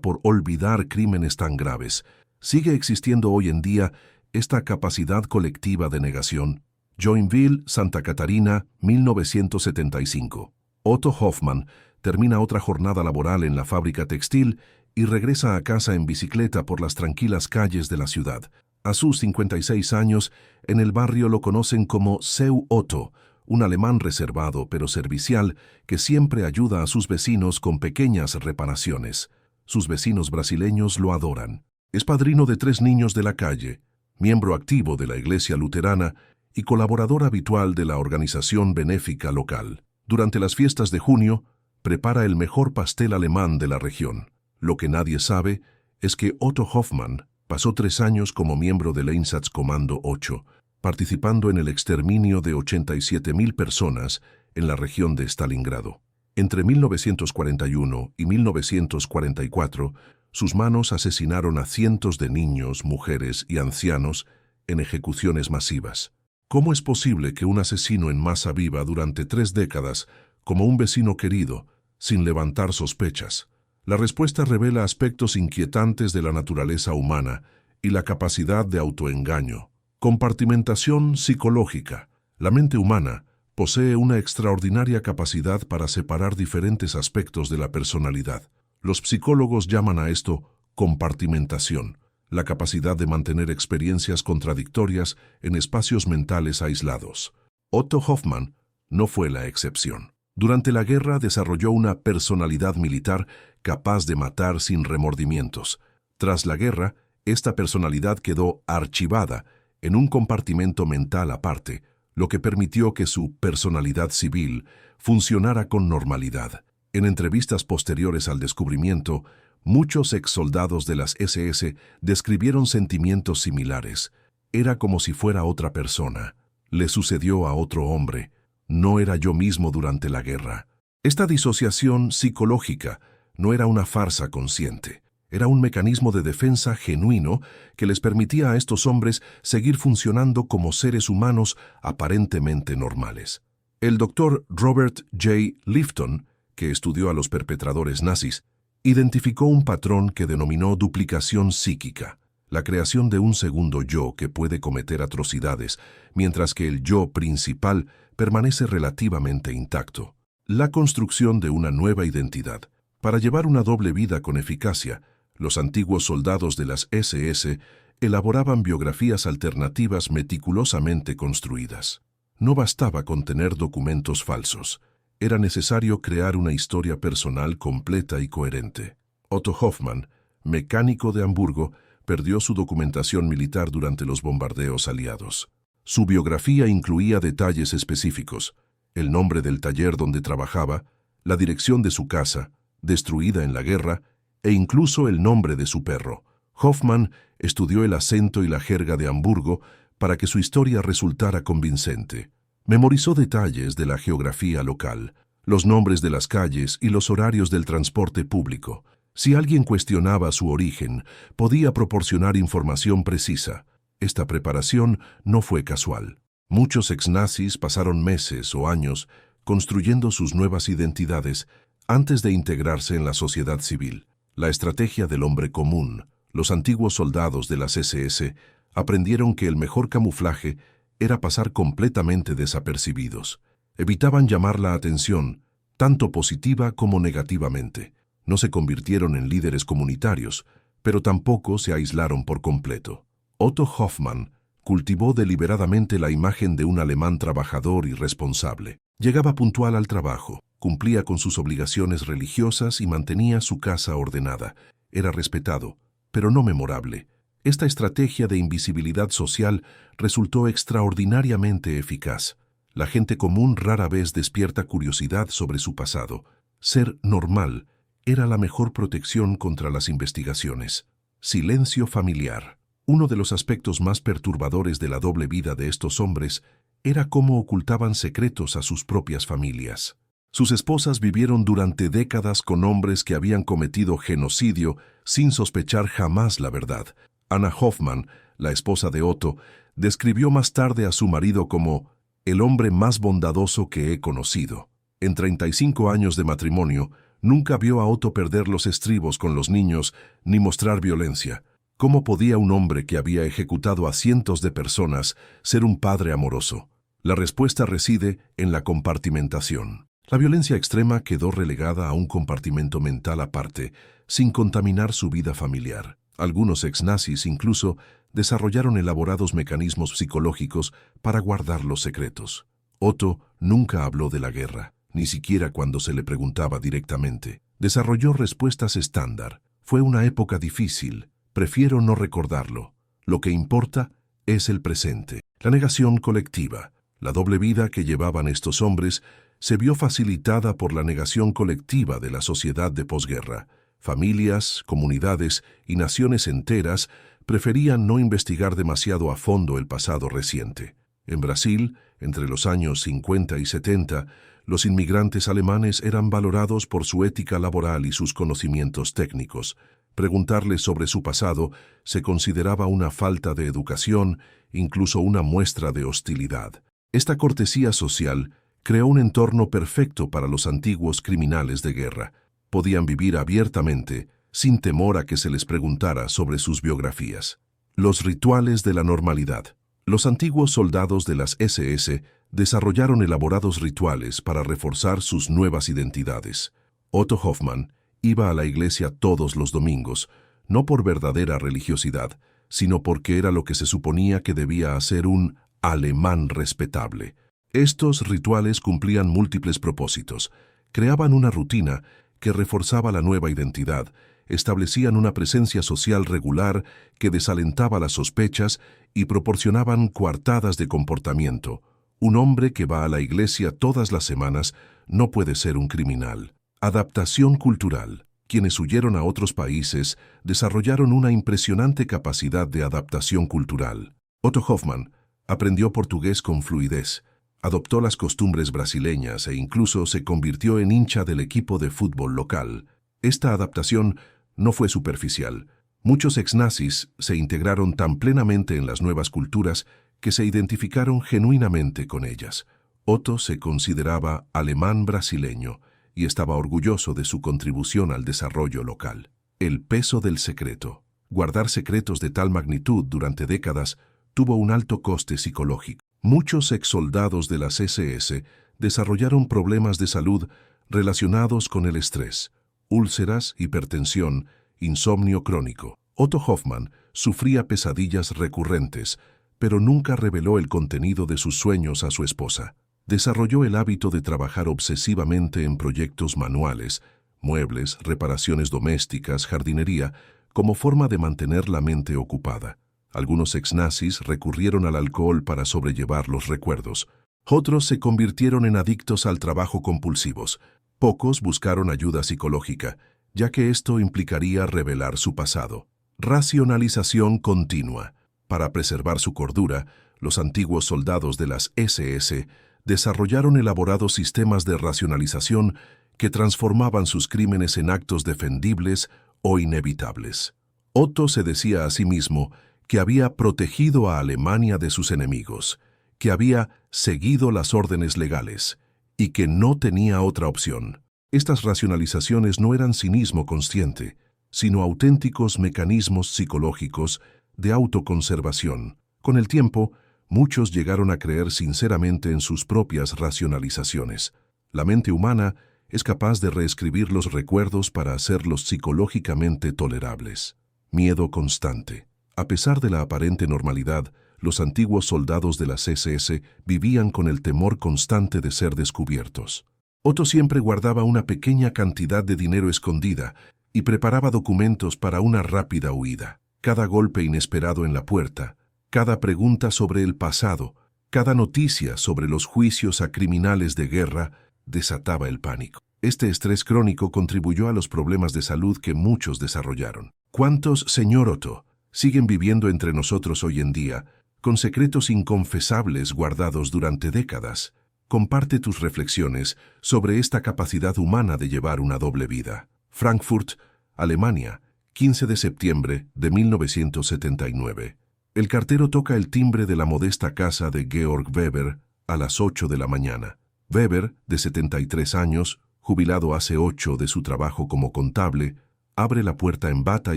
por olvidar crímenes tan graves? ¿Sigue existiendo hoy en día esta capacidad colectiva de negación? Joinville, Santa Catarina, 1975. Otto Hoffmann termina otra jornada laboral en la fábrica textil y regresa a casa en bicicleta por las tranquilas calles de la ciudad. A sus 56 años, en el barrio lo conocen como Seu Otto, un alemán reservado pero servicial que siempre ayuda a sus vecinos con pequeñas reparaciones. Sus vecinos brasileños lo adoran. Es padrino de 3 niños de la calle, miembro activo de la Iglesia Luterana y colaborador habitual de la organización benéfica local. Durante las fiestas de junio, prepara el mejor pastel alemán de la región. Lo que nadie sabe es que Otto Hoffmann pasó 3 años como miembro del Einsatzkommando 8, participando en el exterminio de 87.000 personas en la región de Stalingrado. Entre 1941 y 1944, sus manos asesinaron a cientos de niños, mujeres y ancianos en ejecuciones masivas. ¿Cómo es posible que un asesino en masa viva durante 3 décadas, como un vecino querido, sin levantar sospechas? La respuesta revela aspectos inquietantes de la naturaleza humana y la capacidad de autoengaño. Compartimentación psicológica. La mente humana posee una extraordinaria capacidad para separar diferentes aspectos de la personalidad. Los psicólogos llaman a esto compartimentación, la capacidad de mantener experiencias contradictorias en espacios mentales aislados. Otto Hoffmann no fue la excepción. Durante la guerra desarrolló una personalidad militar capaz de matar sin remordimientos. Tras la guerra, esta personalidad quedó archivada en un compartimento mental aparte, lo que permitió que su personalidad civil funcionara con normalidad. En entrevistas posteriores al descubrimiento, muchos exsoldados de las SS describieron sentimientos similares. Era como si fuera otra persona. Le sucedió a otro hombre. No era yo mismo durante la guerra. Esta disociación psicológica no era una farsa consciente. Era un mecanismo de defensa genuino que les permitía a estos hombres seguir funcionando como seres humanos aparentemente normales. El doctor Robert J. Lifton, que estudió a los perpetradores nazis, identificó un patrón que denominó duplicación psíquica, la creación de un segundo yo que puede cometer atrocidades, mientras que el yo principal permanece relativamente intacto. La construcción de una nueva identidad. Para llevar una doble vida con eficacia, los antiguos soldados de las SS elaboraban biografías alternativas meticulosamente construidas. No bastaba con tener documentos falsos. Era necesario crear una historia personal completa y coherente. Otto Hoffmann, mecánico de Hamburgo, perdió su documentación militar durante los bombardeos aliados. Su biografía incluía detalles específicos: el nombre del taller donde trabajaba, la dirección de su casa, destruida en la guerra, e incluso el nombre de su perro. Hoffmann estudió el acento y la jerga de Hamburgo para que su historia resultara convincente. Memorizó detalles de la geografía local, los nombres de las calles y los horarios del transporte público. Si alguien cuestionaba su origen, podía proporcionar información precisa. Esta preparación no fue casual. Muchos exnazis pasaron meses o años construyendo sus nuevas identidades antes de integrarse en la sociedad civil. La estrategia del hombre común. Los antiguos soldados de las SS aprendieron que el mejor camuflaje era pasar completamente desapercibidos. Evitaban llamar la atención, tanto positiva como negativamente. No se convirtieron en líderes comunitarios, pero tampoco se aislaron por completo. Otto Hoffmann cultivó deliberadamente la imagen de un alemán trabajador y responsable. Llegaba puntual al trabajo, cumplía con sus obligaciones religiosas y mantenía su casa ordenada. Era respetado, pero no memorable. Esta estrategia de invisibilidad social resultó extraordinariamente eficaz. La gente común rara vez despierta curiosidad sobre su pasado. Ser normal era la mejor protección contra las investigaciones. Silencio familiar. Uno de los aspectos más perturbadores de la doble vida de estos hombres era cómo ocultaban secretos a sus propias familias. Sus esposas vivieron durante décadas con hombres que habían cometido genocidio sin sospechar jamás la verdad. Anna Hoffmann, la esposa de Otto, Describió más tarde a su marido como el hombre más bondadoso que he conocido. En 35 años de matrimonio, nunca vio a Otto perder los estribos con los niños ni mostrar violencia. ¿Cómo podía un hombre que había ejecutado a cientos de personas ser un padre amoroso? La respuesta reside en la compartimentación. La violencia extrema quedó relegada a un compartimento mental aparte, sin contaminar su vida familiar. Algunos exnazis incluso desarrollaron elaborados mecanismos psicológicos para guardar los secretos. Otto nunca habló de la guerra, ni siquiera cuando se le preguntaba directamente. Desarrolló respuestas estándar. Fue una época difícil. Prefiero no recordarlo. Lo que importa es el presente. La negación colectiva, la doble vida que llevaban estos hombres, se vio facilitada por la negación colectiva de la sociedad de posguerra. Familias, comunidades y naciones enteras preferían no investigar demasiado a fondo el pasado reciente. En Brasil, entre los años 50 y 70, los inmigrantes alemanes eran valorados por su ética laboral y sus conocimientos técnicos. Preguntarles sobre su pasado se consideraba una falta de educación, incluso una muestra de hostilidad. Esta cortesía social creó un entorno perfecto para los antiguos criminales de guerra. Podían vivir abiertamente, sin temor a que se les preguntara sobre sus biografías. Los rituales de la normalidad. Los antiguos soldados de las SS desarrollaron elaborados rituales para reforzar sus nuevas identidades. Otto Hoffmann iba a la iglesia todos los domingos, no por verdadera religiosidad, sino porque era lo que se suponía que debía hacer un alemán respetable. Estos rituales cumplían múltiples propósitos. Creaban una rutina que reforzaba la nueva identidad, establecían una presencia social regular que desalentaba las sospechas y proporcionaban coartadas de comportamiento. Un hombre que va a la iglesia todas las semanas no puede ser un criminal. Adaptación cultural. Quienes huyeron a otros países desarrollaron una impresionante capacidad de adaptación cultural. Otto Hoffmann aprendió portugués con fluidez, adoptó las costumbres brasileñas e incluso se convirtió en hincha del equipo de fútbol local. Esta adaptación no fue superficial. Muchos exnazis se integraron tan plenamente en las nuevas culturas que se identificaron genuinamente con ellas. Otto se consideraba alemán brasileño y estaba orgulloso de su contribución al desarrollo local. El peso del secreto. Guardar secretos de tal magnitud durante décadas tuvo un alto coste psicológico. Muchos exsoldados de las SS desarrollaron problemas de salud relacionados con el estrés, úlceras, hipertensión, insomnio crónico. Otto Hoffmann sufría pesadillas recurrentes, pero nunca reveló el contenido de sus sueños a su esposa. Desarrolló el hábito de trabajar obsesivamente en proyectos manuales, muebles, reparaciones domésticas, jardinería, como forma de mantener la mente ocupada. Algunos exnazis recurrieron al alcohol para sobrellevar los recuerdos. Otros se convirtieron en adictos al trabajo compulsivos. Pocos buscaron ayuda psicológica, ya que esto implicaría revelar su pasado. Racionalización continua. Para preservar su cordura, los antiguos soldados de las SS desarrollaron elaborados sistemas de racionalización que transformaban sus crímenes en actos defendibles o inevitables. Otto se decía a sí mismo que había protegido a Alemania de sus enemigos, que había seguido las órdenes legales y que no tenía otra opción. Estas racionalizaciones no eran cinismo consciente, sino auténticos mecanismos psicológicos de autoconservación. Con el tiempo, muchos llegaron a creer sinceramente en sus propias racionalizaciones. La mente humana es capaz de reescribir los recuerdos para hacerlos psicológicamente tolerables. Miedo constante. A pesar de la aparente normalidad, los antiguos soldados de las SS vivían con el temor constante de ser descubiertos. Otto siempre guardaba una pequeña cantidad de dinero escondida y preparaba documentos para una rápida huida. Cada golpe inesperado en la puerta, cada pregunta sobre el pasado, cada noticia sobre los juicios a criminales de guerra desataba el pánico. Este estrés crónico contribuyó a los problemas de salud que muchos desarrollaron. ¿Cuántos, señor Otto, siguen viviendo entre nosotros hoy en día, con secretos inconfesables guardados durante décadas? Comparte tus reflexiones sobre esta capacidad humana de llevar una doble vida. Frankfurt, Alemania, 15 de septiembre de 1979. El cartero toca el timbre de la modesta casa de Georg Weber a las 8 de la mañana. Weber, de 73 años, jubilado hace 8 de su trabajo como contable, abre la puerta en bata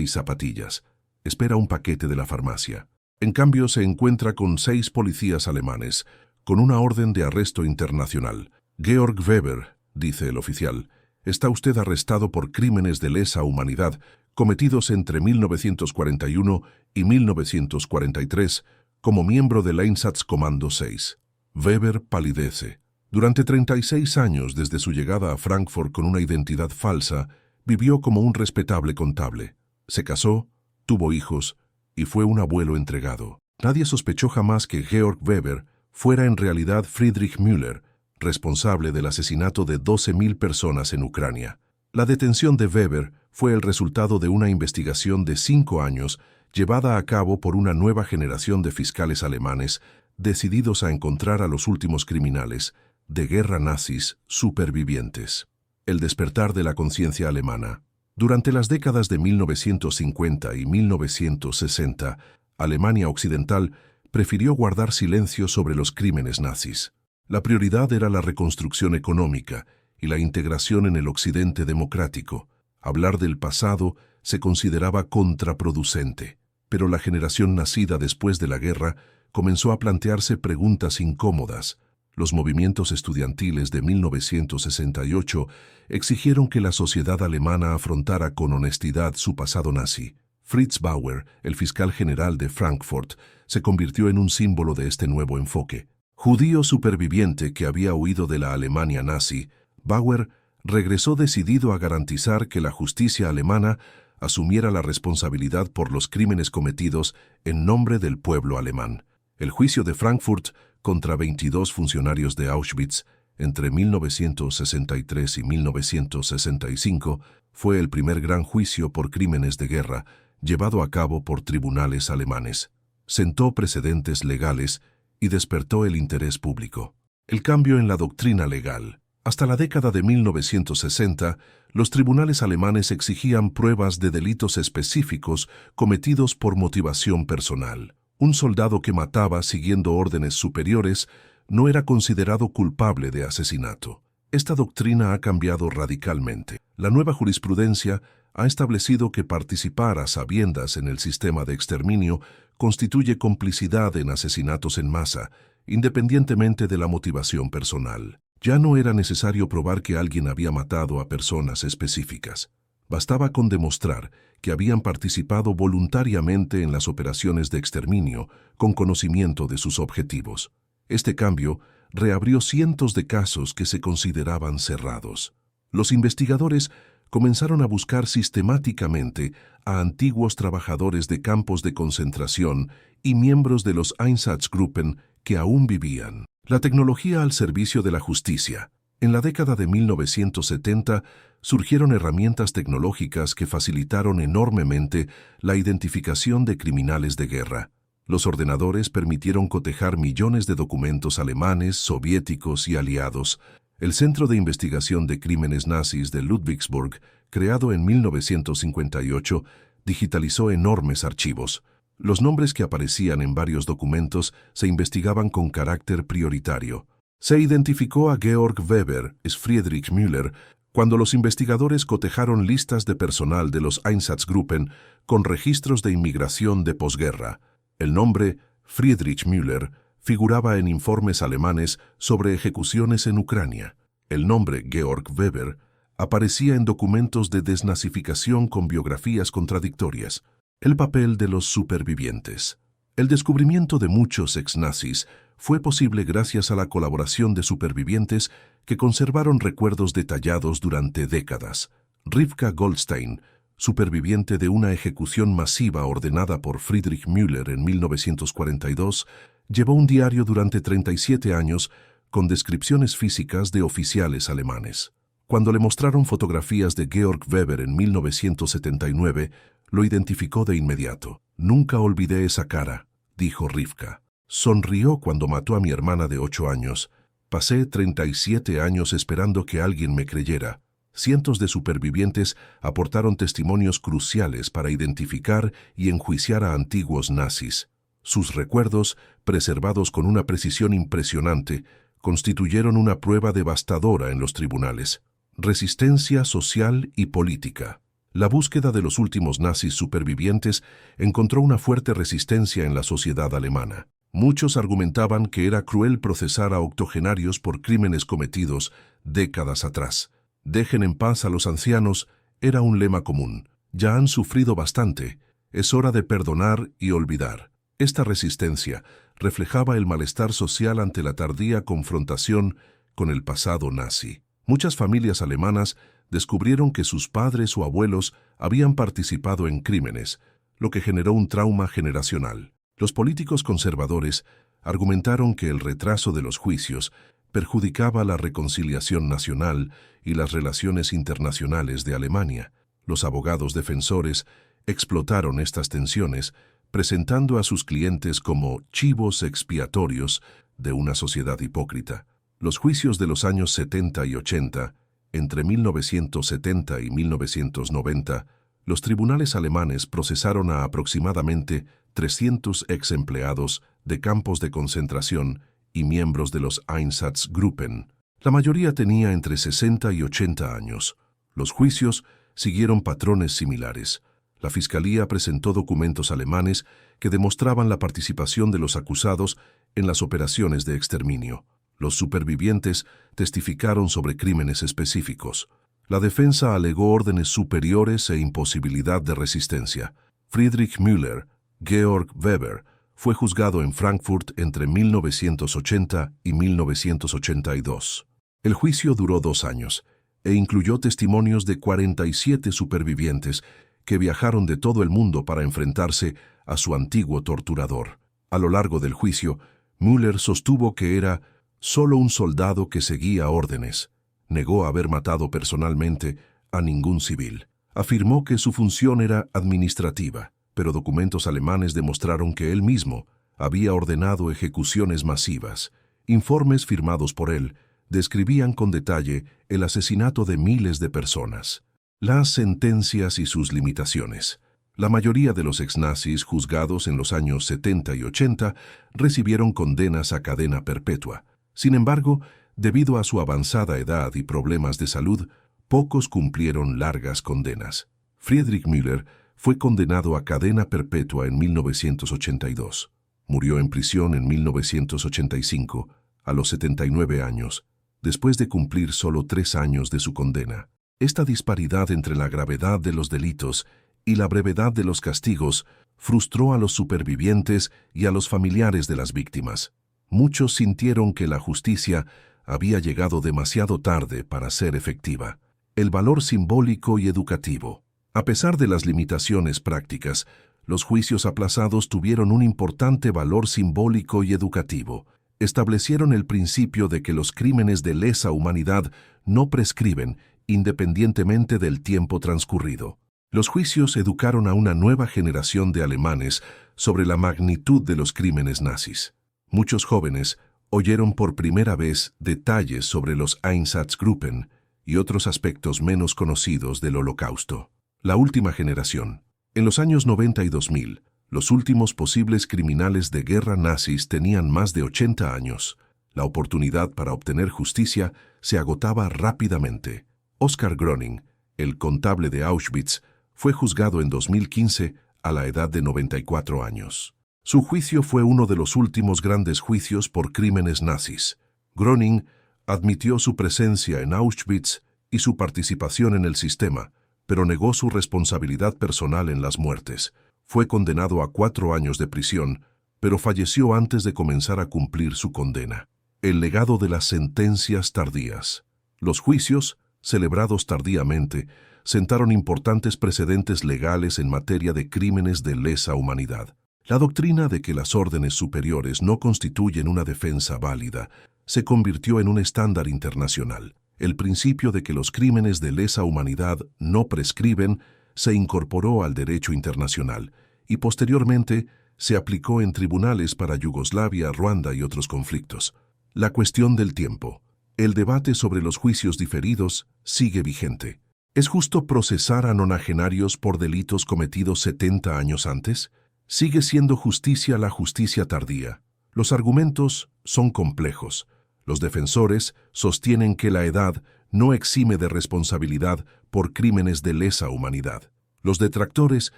y zapatillas. Espera un paquete de la farmacia. En cambio, se encuentra con 6 policías alemanes, con una orden de arresto internacional. Georg Weber, dice el oficial, está usted arrestado por crímenes de lesa humanidad cometidos entre 1941 y 1943 como miembro del Einsatzkommando 6. Weber palidece. Durante 36 años desde su llegada a Frankfurt con una identidad falsa, vivió como un respetable contable. Se casó, tuvo hijos y fue un abuelo entregado. Nadie sospechó jamás que Georg Weber fuera en realidad Friedrich Müller, responsable del asesinato de 12.000 personas en Ucrania. La detención de Weber fue el resultado de una investigación de 5 años llevada a cabo por una nueva generación de fiscales alemanes decididos a encontrar a los últimos criminales de guerra nazis supervivientes. El despertar de la conciencia alemana. Durante las décadas de 1950 y 1960, Alemania Occidental prefirió guardar silencio sobre los crímenes nazis. La prioridad era la reconstrucción económica y la integración en el Occidente democrático. Hablar del pasado se consideraba contraproducente, pero la generación nacida después de la guerra comenzó a plantearse preguntas incómodas. Los movimientos estudiantiles de 1968 exigieron que la sociedad alemana afrontara con honestidad su pasado nazi. Fritz Bauer, el fiscal general de Frankfurt, se convirtió en un símbolo de este nuevo enfoque. Judío superviviente que había huido de la Alemania nazi, Bauer regresó decidido a garantizar que la justicia alemana asumiera la responsabilidad por los crímenes cometidos en nombre del pueblo alemán. El juicio de Frankfurt contra 22 funcionarios de Auschwitz entre 1963 y 1965 fue el primer gran juicio por crímenes de guerra llevado a cabo por tribunales alemanes. Sentó precedentes legales y despertó el interés público. El cambio en la doctrina legal. Hasta la década de 1960, los tribunales alemanes exigían pruebas de delitos específicos cometidos por motivación personal. Un soldado que mataba siguiendo órdenes superiores no era considerado culpable de asesinato. Esta doctrina ha cambiado radicalmente. La nueva jurisprudencia ha establecido que participar a sabiendas en el sistema de exterminio constituye complicidad en asesinatos en masa, independientemente de la motivación personal. Ya no era necesario probar que alguien había matado a personas específicas. Bastaba con demostrar que habían participado voluntariamente en las operaciones de exterminio con conocimiento de sus objetivos. Este cambio reabrió cientos de casos que se consideraban cerrados. Los investigadores comenzaron a buscar sistemáticamente a antiguos trabajadores de campos de concentración y miembros de los Einsatzgruppen que aún vivían. La tecnología al servicio de la justicia. En la década de 1970 surgieron herramientas tecnológicas que facilitaron enormemente la identificación de criminales de guerra. Los ordenadores permitieron cotejar millones de documentos alemanes, soviéticos y aliados. El Centro de Investigación de Crímenes Nazis de Ludwigsburg, creado en 1958, digitalizó enormes archivos. Los nombres que aparecían en varios documentos se investigaban con carácter prioritario. Se identificó a Georg Weber, es Friedrich Müller, cuando los investigadores cotejaron listas de personal de los Einsatzgruppen con registros de inmigración de posguerra. El nombre Friedrich Müller figuraba en informes alemanes sobre ejecuciones en Ucrania. El nombre Georg Weber aparecía en documentos de desnazificación con biografías contradictorias. El papel de los supervivientes. El descubrimiento de muchos exnazis fue posible gracias a la colaboración de supervivientes que conservaron recuerdos detallados durante décadas. Rivka Goldstein, superviviente de una ejecución masiva ordenada por Friedrich Müller en 1942, llevó un diario durante 37 años con descripciones físicas de oficiales alemanes. Cuando le mostraron fotografías de Georg Weber en 1979, lo identificó de inmediato. «Nunca olvidé esa cara», dijo Rivka. «Sonrió cuando mató a mi hermana de 8 años. Pasé 37 años esperando que alguien me creyera». Cientos de supervivientes aportaron testimonios cruciales para identificar y enjuiciar a antiguos nazis. Sus recuerdos, preservados con una precisión impresionante, constituyeron una prueba devastadora en los tribunales. Resistencia social y política. La búsqueda de los últimos nazis supervivientes encontró una fuerte resistencia en la sociedad alemana. Muchos argumentaban que era cruel procesar a octogenarios por crímenes cometidos décadas atrás. Dejen en paz a los ancianos era un lema común. Ya han sufrido bastante. Es hora de perdonar y olvidar. Esta resistencia reflejaba el malestar social ante la tardía confrontación con el pasado nazi. Muchas familias alemanas descubrieron que sus padres o abuelos habían participado en crímenes, lo que generó un trauma generacional. Los políticos conservadores argumentaron que el retraso de los juicios perjudicaba la reconciliación nacional y las relaciones internacionales de Alemania. Los abogados defensores explotaron estas tensiones, presentando a sus clientes como chivos expiatorios de una sociedad hipócrita. Los juicios de los años 70 y 80, entre 1970 y 1990, los tribunales alemanes procesaron a aproximadamente 300 ex empleados de campos de concentración y miembros de los Einsatzgruppen. La mayoría tenía entre 60 y 80 años. Los juicios siguieron patrones similares. La Fiscalía presentó documentos alemanes que demostraban la participación de los acusados en las operaciones de exterminio. Los supervivientes testificaron sobre crímenes específicos. La defensa alegó órdenes superiores e imposibilidad de resistencia. Friedrich Müller, Georg Weber, fue juzgado en Frankfurt entre 1980 y 1982. El juicio duró 2 años e incluyó testimonios de 47 supervivientes que viajaron de todo el mundo para enfrentarse a su antiguo torturador. A lo largo del juicio, Müller sostuvo que era solo un soldado que seguía órdenes. Negó haber matado personalmente a ningún civil. Afirmó que su función era administrativa, pero documentos alemanes demostraron que él mismo había ordenado ejecuciones masivas. Informes firmados por él describían con detalle el asesinato de miles de personas. Las sentencias y sus limitaciones. La mayoría de los exnazis juzgados en los años 70 y 80 recibieron condenas a cadena perpetua. Sin embargo, debido a su avanzada edad y problemas de salud, pocos cumplieron largas condenas. Friedrich Müller fue condenado a cadena perpetua en 1982. Murió en prisión en 1985, a los 79 años, después de cumplir solo 3 años de su condena. Esta disparidad entre la gravedad de los delitos y la brevedad de los castigos frustró a los supervivientes y a los familiares de las víctimas. Muchos sintieron que la justicia había llegado demasiado tarde para ser efectiva. El valor simbólico y educativo. A pesar de las limitaciones prácticas, los juicios aplazados tuvieron un importante valor simbólico y educativo. Establecieron el principio de que los crímenes de lesa humanidad no prescriben independientemente del tiempo transcurrido. Los juicios educaron a una nueva generación de alemanes sobre la magnitud de los crímenes nazis. Muchos jóvenes oyeron por primera vez detalles sobre los Einsatzgruppen y otros aspectos menos conocidos del Holocausto. La última generación. En los años 90 y 2000, los últimos posibles criminales de guerra nazis tenían más de 80 años. La oportunidad para obtener justicia se agotaba rápidamente. Oskar Gröning, el contable de Auschwitz, fue juzgado en 2015 a la edad de 94 años. Su juicio fue uno de los últimos grandes juicios por crímenes nazis. Gröning admitió su presencia en Auschwitz y su participación en el sistema, pero negó su responsabilidad personal en las muertes. Fue condenado a 4 años de prisión, pero falleció antes de comenzar a cumplir su condena. El legado de las sentencias tardías. Los juicios, celebrados tardíamente, sentaron importantes precedentes legales en materia de crímenes de lesa humanidad. La doctrina de que las órdenes superiores no constituyen una defensa válida se convirtió en un estándar internacional. El principio de que los crímenes de lesa humanidad no prescriben se incorporó al derecho internacional y posteriormente se aplicó en tribunales para Yugoslavia, Ruanda y otros conflictos. La cuestión del tiempo. El debate sobre los juicios diferidos sigue vigente. ¿Es justo procesar a nonagenarios por delitos cometidos 70 años antes? Sigue siendo justicia la justicia tardía. Los argumentos son complejos. Los defensores sostienen que la edad no exime de responsabilidad por crímenes de lesa humanidad. Los detractores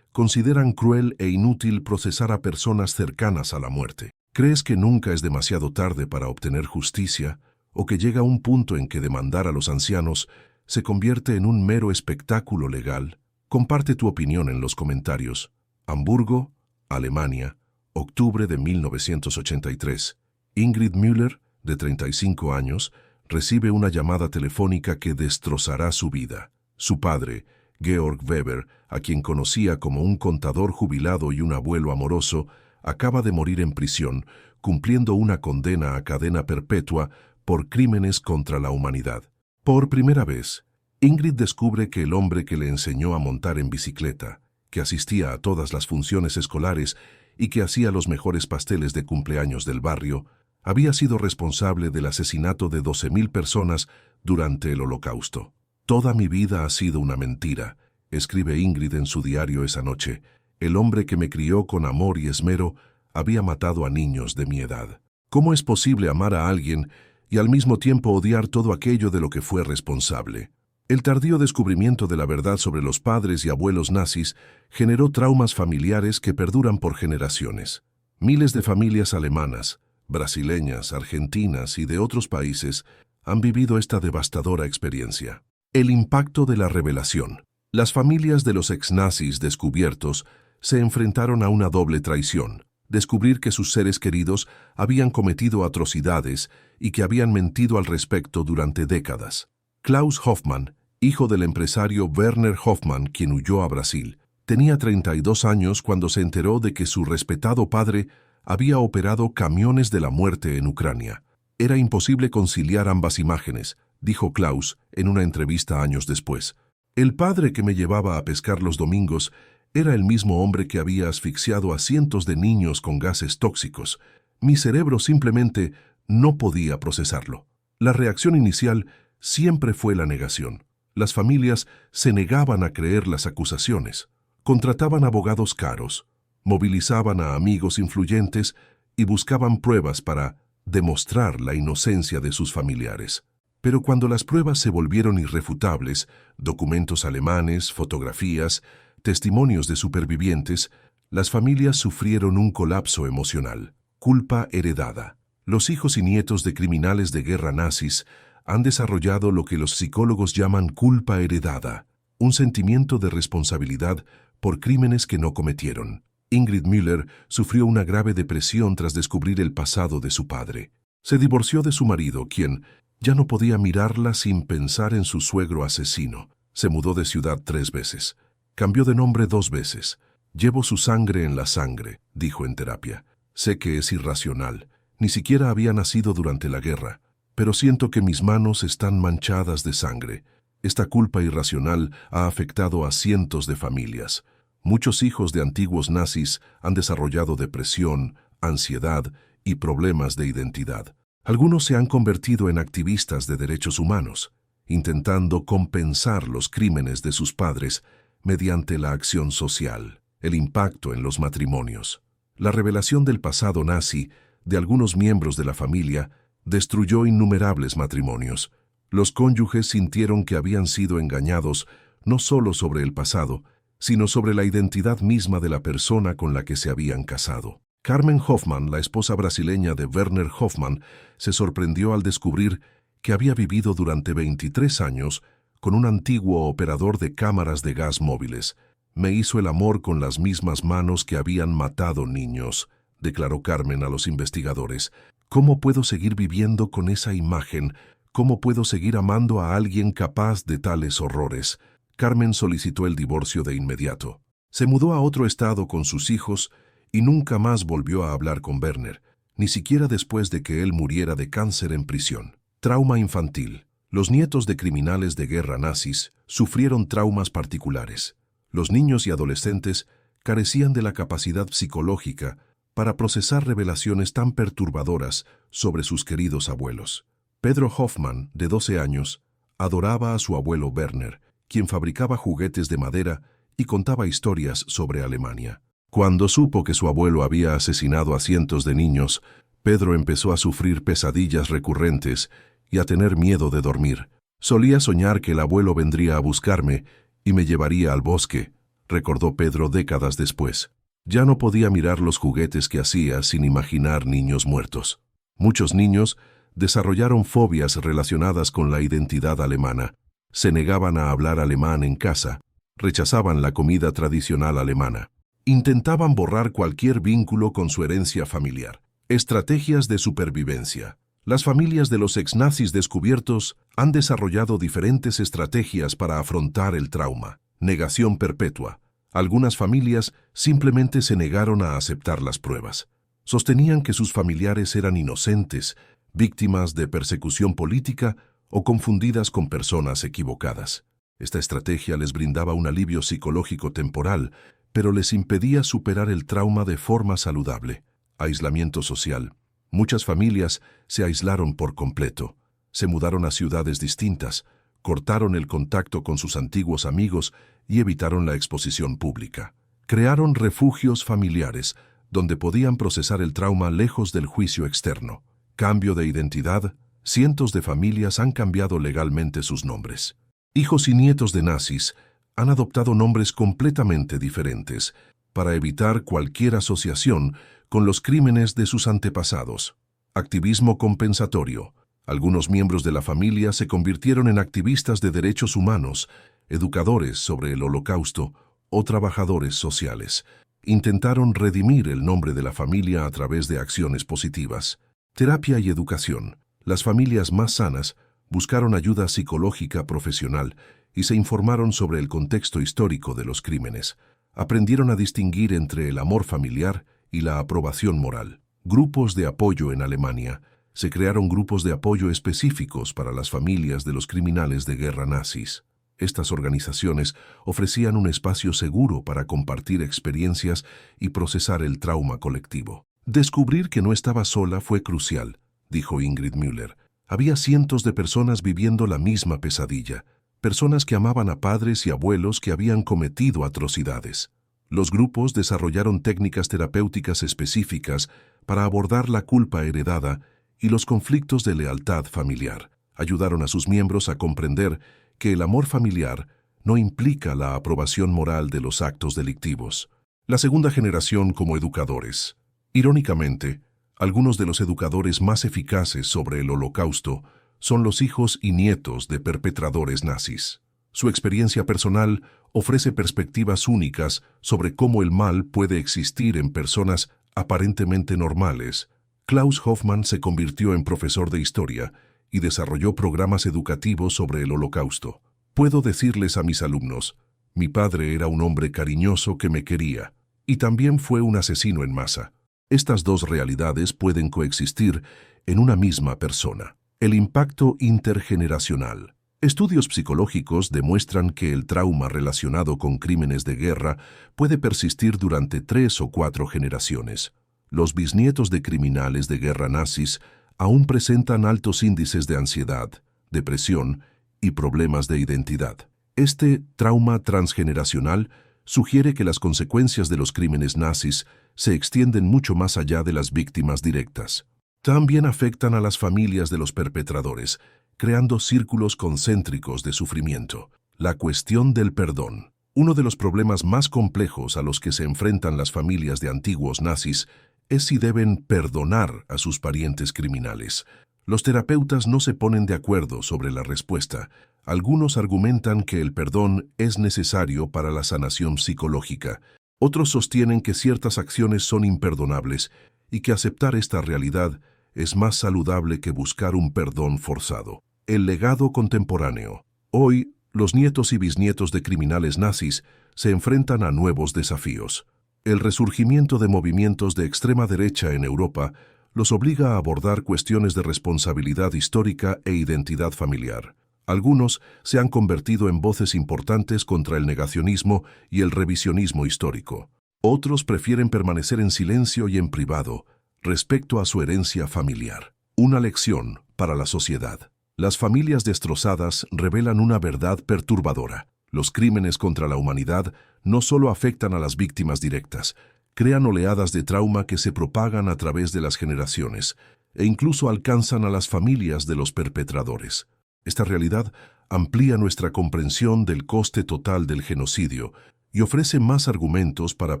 consideran cruel e inútil procesar a personas cercanas a la muerte. ¿Crees que nunca es demasiado tarde para obtener justicia o que llega un punto en que demandar a los ancianos se convierte en un mero espectáculo legal? Comparte tu opinión en los comentarios. Hamburgo, Alemania, octubre de 1983. Ingrid Müller, de 35 años, recibe una llamada telefónica que destrozará su vida. Su padre, Georg Weber, a quien conocía como un contador jubilado y un abuelo amoroso, acaba de morir en prisión, cumpliendo una condena a cadena perpetua por crímenes contra la humanidad. Por primera vez, Ingrid descubre que el hombre que le enseñó a montar en bicicleta, que asistía a todas las funciones escolares y que hacía los mejores pasteles de cumpleaños del barrio, había sido responsable del asesinato de 12.000 personas durante el Holocausto. «Toda mi vida ha sido una mentira», escribe Ingrid en su diario esa noche. «El hombre que me crió con amor y esmero había matado a niños de mi edad». ¿Cómo es posible amar a alguien y al mismo tiempo odiar todo aquello de lo que fue responsable? El tardío descubrimiento de la verdad sobre los padres y abuelos nazis generó traumas familiares que perduran por generaciones. Miles de familias alemanas, brasileñas, argentinas y de otros países han vivido esta devastadora experiencia. El impacto de la revelación. Las familias de los exnazis descubiertos se enfrentaron a una doble traición: descubrir que sus seres queridos habían cometido atrocidades y que habían mentido al respecto durante décadas. Klaus Hoffmann, hijo del empresario Werner Hoffmann, quien huyó a Brasil, tenía 32 años cuando se enteró de que su respetado padre había operado camiones de la muerte en Ucrania. Era imposible conciliar ambas imágenes, dijo Klaus en una entrevista años después. El padre que me llevaba a pescar los domingos era el mismo hombre que había asfixiado a cientos de niños con gases tóxicos. Mi cerebro simplemente no podía procesarlo. La reacción inicial siempre fue la negación. Las familias se negaban a creer las acusaciones. Contrataban abogados caros, movilizaban a amigos influyentes y buscaban pruebas para demostrar la inocencia de sus familiares. Pero cuando las pruebas se volvieron irrefutables, documentos alemanes, fotografías, testimonios de supervivientes, las familias sufrieron un colapso emocional. Culpa heredada. Los hijos y nietos de criminales de guerra nazis han desarrollado lo que los psicólogos llaman culpa heredada, un sentimiento de responsabilidad por crímenes que no cometieron. Ingrid Müller sufrió una grave depresión tras descubrir el pasado de su padre. Se divorció de su marido, quien ya no podía mirarla sin pensar en su suegro asesino. Se mudó de ciudad 3 veces. Cambió de nombre 2 veces. «Llevo su sangre en la sangre», dijo en terapia. «Sé que es irracional. Ni siquiera había nacido durante la guerra. Pero siento que mis manos están manchadas de sangre. Esta culpa irracional ha afectado a cientos de familias. Muchos hijos de antiguos nazis han desarrollado depresión, ansiedad y problemas de identidad. Algunos se han convertido en activistas de derechos humanos, intentando compensar los crímenes de sus padres mediante la acción social». El impacto en los matrimonios. La revelación del pasado nazi de algunos miembros de la familia destruyó innumerables matrimonios. Los cónyuges sintieron que habían sido engañados no solo sobre el pasado, sino sobre la identidad misma de la persona con la que se habían casado. Carmen Hoffmann, la esposa brasileña de Werner Hoffmann, se sorprendió al descubrir que había vivido durante 23 años con un antiguo operador de cámaras de gas móviles. «Me hizo el amor con las mismas manos que habían matado niños», declaró Carmen a los investigadores. «¿Cómo puedo seguir viviendo con esa imagen? ¿Cómo puedo seguir amando a alguien capaz de tales horrores?» Carmen solicitó el divorcio de inmediato. Se mudó a otro estado con sus hijos y nunca más volvió a hablar con Werner, ni siquiera después de que él muriera de cáncer en prisión. Trauma infantil. Los nietos de criminales de guerra nazis sufrieron traumas particulares. Los niños y adolescentes carecían de la capacidad psicológica para procesar revelaciones tan perturbadoras sobre sus queridos abuelos. Pedro Hoffmann, de 12 años, adoraba a su abuelo Werner, quien fabricaba juguetes de madera y contaba historias sobre Alemania. Cuando supo que su abuelo había asesinado a cientos de niños, Pedro empezó a sufrir pesadillas recurrentes y a tener miedo de dormir. Solía soñar que el abuelo vendría a buscarme y me llevaría al bosque, recordó Pedro décadas después. Ya no podía mirar los juguetes que hacía sin imaginar niños muertos. Muchos niños desarrollaron fobias relacionadas con la identidad alemana. Se negaban a hablar alemán en casa, rechazaban la comida tradicional alemana. Intentaban borrar cualquier vínculo con su herencia familiar. Estrategias de supervivencia. Las familias de los exnazis descubiertos han desarrollado diferentes estrategias para afrontar el trauma. Negación perpetua. Algunas familias simplemente se negaron a aceptar las pruebas. Sostenían que sus familiares eran inocentes, víctimas de persecución política o confundidas con personas equivocadas. Esta estrategia les brindaba un alivio psicológico temporal, pero les impedía superar el trauma de forma saludable. Aislamiento social. Muchas familias se aislaron por completo. Se mudaron a ciudades distintas, cortaron el contacto con sus antiguos amigos y evitaron la exposición pública. Crearon refugios familiares, donde podían procesar el trauma lejos del juicio externo. Cambio de identidad. Cientos de familias han cambiado legalmente sus nombres. Hijos y nietos de nazis han adoptado nombres completamente diferentes para evitar cualquier asociación con los crímenes de sus antepasados. Activismo compensatorio. Algunos miembros de la familia se convirtieron en activistas de derechos humanos, educadores sobre el Holocausto o trabajadores sociales. Intentaron redimir el nombre de la familia a través de acciones positivas. Terapia y educación. Las familias más sanas buscaron ayuda psicológica profesional y se informaron sobre el contexto histórico de los crímenes. Aprendieron a distinguir entre el amor familiar y la aprobación moral. Grupos de apoyo en Alemania. Se crearon grupos de apoyo específicos para las familias de los criminales de guerra nazis. Estas organizaciones ofrecían un espacio seguro para compartir experiencias y procesar el trauma colectivo. Descubrir que no estaba sola fue crucial, dijo Ingrid Müller. Había cientos de personas viviendo la misma pesadilla, personas que amaban a padres y abuelos que habían cometido atrocidades. Los grupos desarrollaron técnicas terapéuticas específicas para abordar la culpa heredada y los conflictos de lealtad familiar. Ayudaron a sus miembros a comprender que el amor familiar no implica la aprobación moral de los actos delictivos. La segunda generación como educadores. Irónicamente, algunos de los educadores más eficaces sobre el Holocausto son los hijos y nietos de perpetradores nazis. Su experiencia personal ofrece perspectivas únicas sobre cómo el mal puede existir en personas aparentemente normales. Klaus Hoffmann se convirtió en profesor de historia y desarrolló programas educativos sobre el Holocausto. Puedo decirles a mis alumnos, mi padre era un hombre cariñoso que me quería, y también fue un asesino en masa. Estas dos realidades pueden coexistir en una misma persona. El impacto intergeneracional. Estudios psicológicos demuestran que el trauma relacionado con crímenes de guerra puede persistir durante 3 o 4 generaciones. Los bisnietos de criminales de guerra nazis aún presentan altos índices de ansiedad, depresión y problemas de identidad. Este trauma transgeneracional sugiere que las consecuencias de los crímenes nazis se extienden mucho más allá de las víctimas directas. También afectan a las familias de los perpetradores, creando círculos concéntricos de sufrimiento. La cuestión del perdón. Uno de los problemas más complejos a los que se enfrentan las familias de antiguos nazis es si deben perdonar a sus parientes criminales. Los terapeutas no se ponen de acuerdo sobre la respuesta. Algunos argumentan que el perdón es necesario para la sanación psicológica. Otros sostienen que ciertas acciones son imperdonables y que aceptar esta realidad es más saludable que buscar un perdón forzado. El legado contemporáneo. Hoy, los nietos y bisnietos de criminales nazis se enfrentan a nuevos desafíos. El resurgimiento de movimientos de extrema derecha en Europa los obliga a abordar cuestiones de responsabilidad histórica e identidad familiar. Algunos se han convertido en voces importantes contra el negacionismo y el revisionismo histórico. Otros prefieren permanecer en silencio y en privado respecto a su herencia familiar. Una lección para la sociedad. Las familias destrozadas revelan una verdad perturbadora. Los crímenes contra la humanidad no solo afectan a las víctimas directas, crean oleadas de trauma que se propagan a través de las generaciones e incluso alcanzan a las familias de los perpetradores. Esta realidad amplía nuestra comprensión del coste total del genocidio y ofrece más argumentos para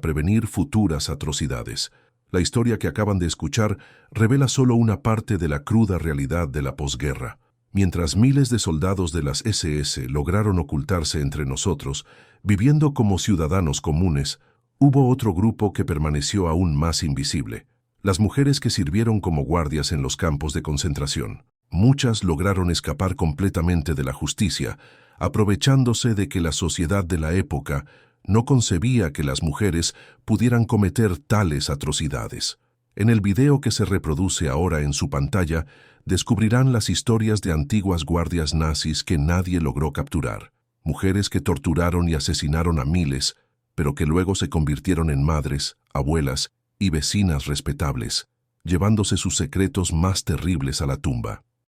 prevenir futuras atrocidades. La historia que acaban de escuchar revela solo una parte de la cruda realidad de la posguerra. Mientras miles de soldados de las SS lograron ocultarse entre nosotros, viviendo como ciudadanos comunes, hubo otro grupo que permaneció aún más invisible: las mujeres que sirvieron como guardias en los campos de concentración. Muchas lograron escapar completamente de la justicia, aprovechándose de que la sociedad de la época no concebía que las mujeres pudieran cometer tales atrocidades. En el video que se reproduce ahora en su pantalla, descubrirán las historias de antiguas guardias nazis que nadie logró capturar. Mujeres que torturaron y asesinaron a miles, pero que luego se convirtieron en madres, abuelas y vecinas respetables, llevándose sus secretos más terribles a la tumba.